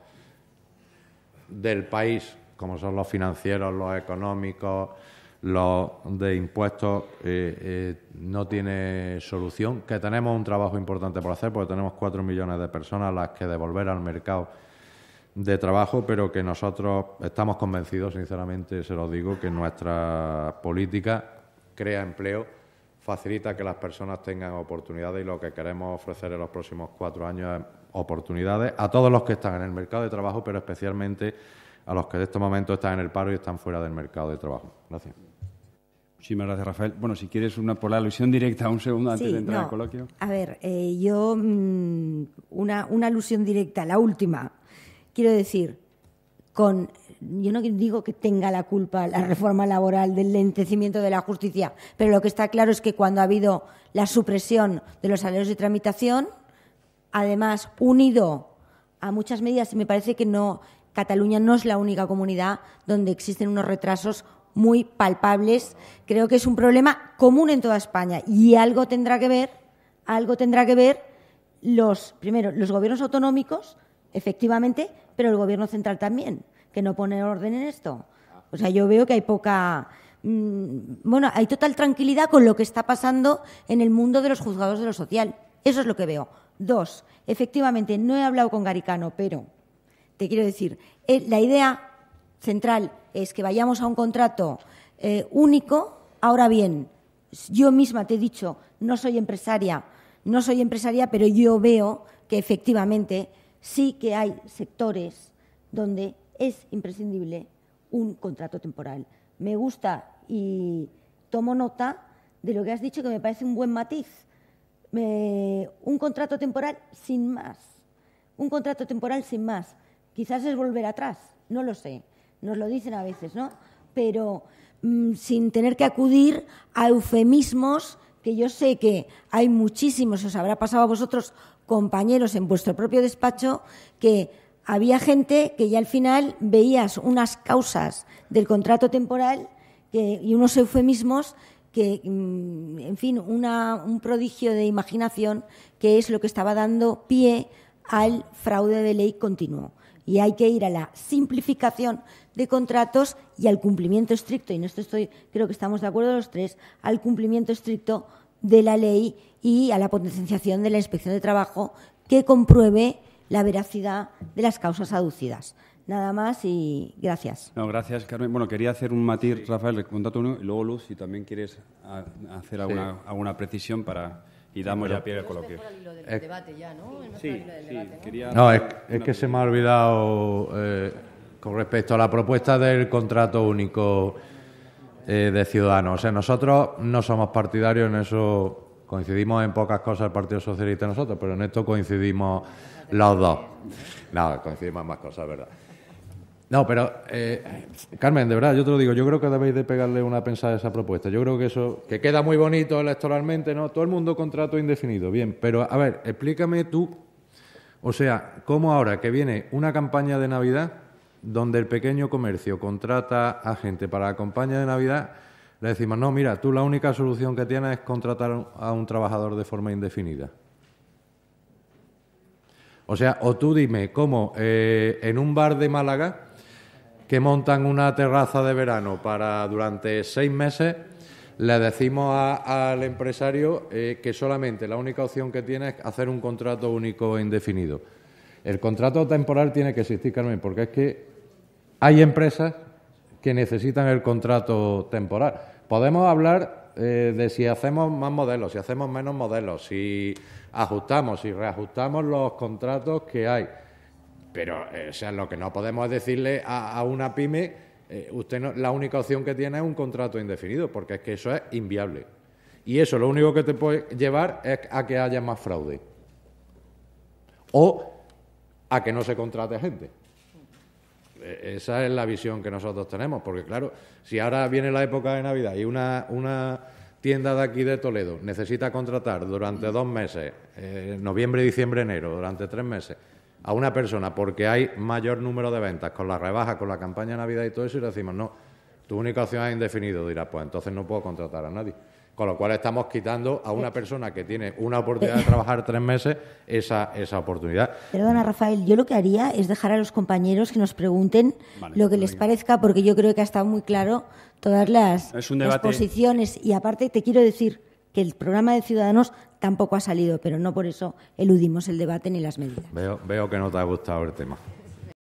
del país, como son los financieros, los económicos, los de impuestos, no tiene solución. Que tenemos un trabajo importante por hacer, porque tenemos 4 millones de personas a las que devolver al mercado de trabajo, pero que nosotros estamos convencidos, sinceramente, se lo digo, que nuestra política crea empleo, facilita que las personas tengan oportunidades, y lo que queremos ofrecer en los próximos 4 años es oportunidades a todos los que están en el mercado de trabajo, pero especialmente a los que en estos momentos están en el paro y están fuera del mercado de trabajo. Gracias. Muchísimas gracias, Rafael. Bueno, si quieres por la alusión directa, un segundo antes de entrar al coloquio. A ver, yo una alusión directa, la última. Quiero decir, yo no digo que tenga la culpa la reforma laboral del lentecimiento de la justicia, pero lo que está claro es que cuando ha habido la supresión de los salarios de tramitación, además unido a muchas medidas, y me parece que Cataluña no es la única comunidad donde existen unos retrasos muy palpables. Creo que es un problema común en toda España y algo tendrá que ver los gobiernos autonómicos, efectivamente, pero el gobierno central también, que no pone orden en esto. O sea, yo veo que hay hay total tranquilidad con lo que está pasando en el mundo de los juzgados de lo social. Eso es lo que veo. 2, efectivamente, no he hablado con Garicano, pero te quiero decir, la idea central es que vayamos a un contrato único. Ahora bien, yo misma te he dicho, no soy empresaria, pero yo veo que efectivamente sí que hay sectores donde es imprescindible un contrato temporal. Me gusta y tomo nota de lo que has dicho, que me parece un buen matiz. Un contrato temporal sin más. un contrato temporal sin más. Quizás es volver atrás, no lo sé. Nos lo dicen a veces, ¿no? Pero sin tener que acudir a eufemismos, que yo sé que hay muchísimos, os habrá pasado a vosotros, compañeros en vuestro propio despacho, que había gente que ya al final veías unas causas del contrato temporal y unos eufemismos que, en fin, un prodigio de imaginación que es lo que estaba dando pie al fraude de ley continuo. Y hay que ir a la simplificación de contratos y al cumplimiento estricto, y en esto creo que estamos de acuerdo los tres, al cumplimiento estricto de la ley y a la potenciación de la Inspección de Trabajo que compruebe la veracidad de las causas aducidas. Nada más y gracias. No, gracias, Carmen. Bueno, quería hacer un matiz, Rafael, el contrato único, y luego Luz, si también quieres hacer alguna precisión y damos ya pie al coloquio. Debate ya, ¿no? Sí, quería... No, es que se me ha olvidado con respecto a la propuesta del contrato único de Ciudadanos. O sea, nosotros no somos partidarios en eso, coincidimos en pocas cosas el Partido Socialista y nosotros, pero en esto coincidimos los dos. No, coincidimos en más cosas, ¿verdad? No, pero, Carmen, de verdad, yo te lo digo, yo creo que debéis de pegarle una pensada a esa propuesta. Yo creo que eso, que queda muy bonito electoralmente, ¿no? Todo el mundo contrato indefinido, bien, pero, a ver, explícame tú, o sea, cómo ahora que viene una campaña de Navidad, donde el pequeño comercio contrata a gente para la campaña de Navidad, le decimos, no, mira, tú la única solución que tienes es contratar a un trabajador de forma indefinida. O sea, o tú dime cómo en un bar de Málaga que montan una terraza de verano para durante 6 meses, le decimos al empresario que solamente la única opción que tiene es hacer un contrato único e indefinido. El contrato temporal tiene que existir, Carmen, porque es que hay empresas que necesitan el contrato temporal. Podemos hablar de si hacemos más modelos, si hacemos menos modelos, si ajustamos, si reajustamos los contratos que hay. Pero, o sea, lo que no podemos es decirle a una pyme, usted no, la única opción que tiene es un contrato indefinido, porque es que eso es inviable. Y eso lo único que te puede llevar es a que haya más fraude. O a que no se contrate gente. Esa es la visión que nosotros tenemos, porque claro, si ahora viene la época de Navidad y una tienda de aquí de Toledo necesita contratar durante 2 meses, noviembre, diciembre, enero, durante 3 meses, a una persona porque hay mayor número de ventas con la rebaja, con la campaña de Navidad y todo eso, y le decimos, no, tu única opción es indefinido, dirás, pues entonces no puedo contratar a nadie. Con lo cual estamos quitando a una persona que tiene una oportunidad de trabajar 3 meses esa oportunidad. Perdona, Rafael, yo lo que haría es dejar a los compañeros que nos pregunten lo que les parezca, porque yo creo que ha estado muy claro todas las posiciones. Y aparte te quiero decir que el programa de Ciudadanos tampoco ha salido, pero no por eso eludimos el debate ni las medidas. Veo que no te ha gustado el tema.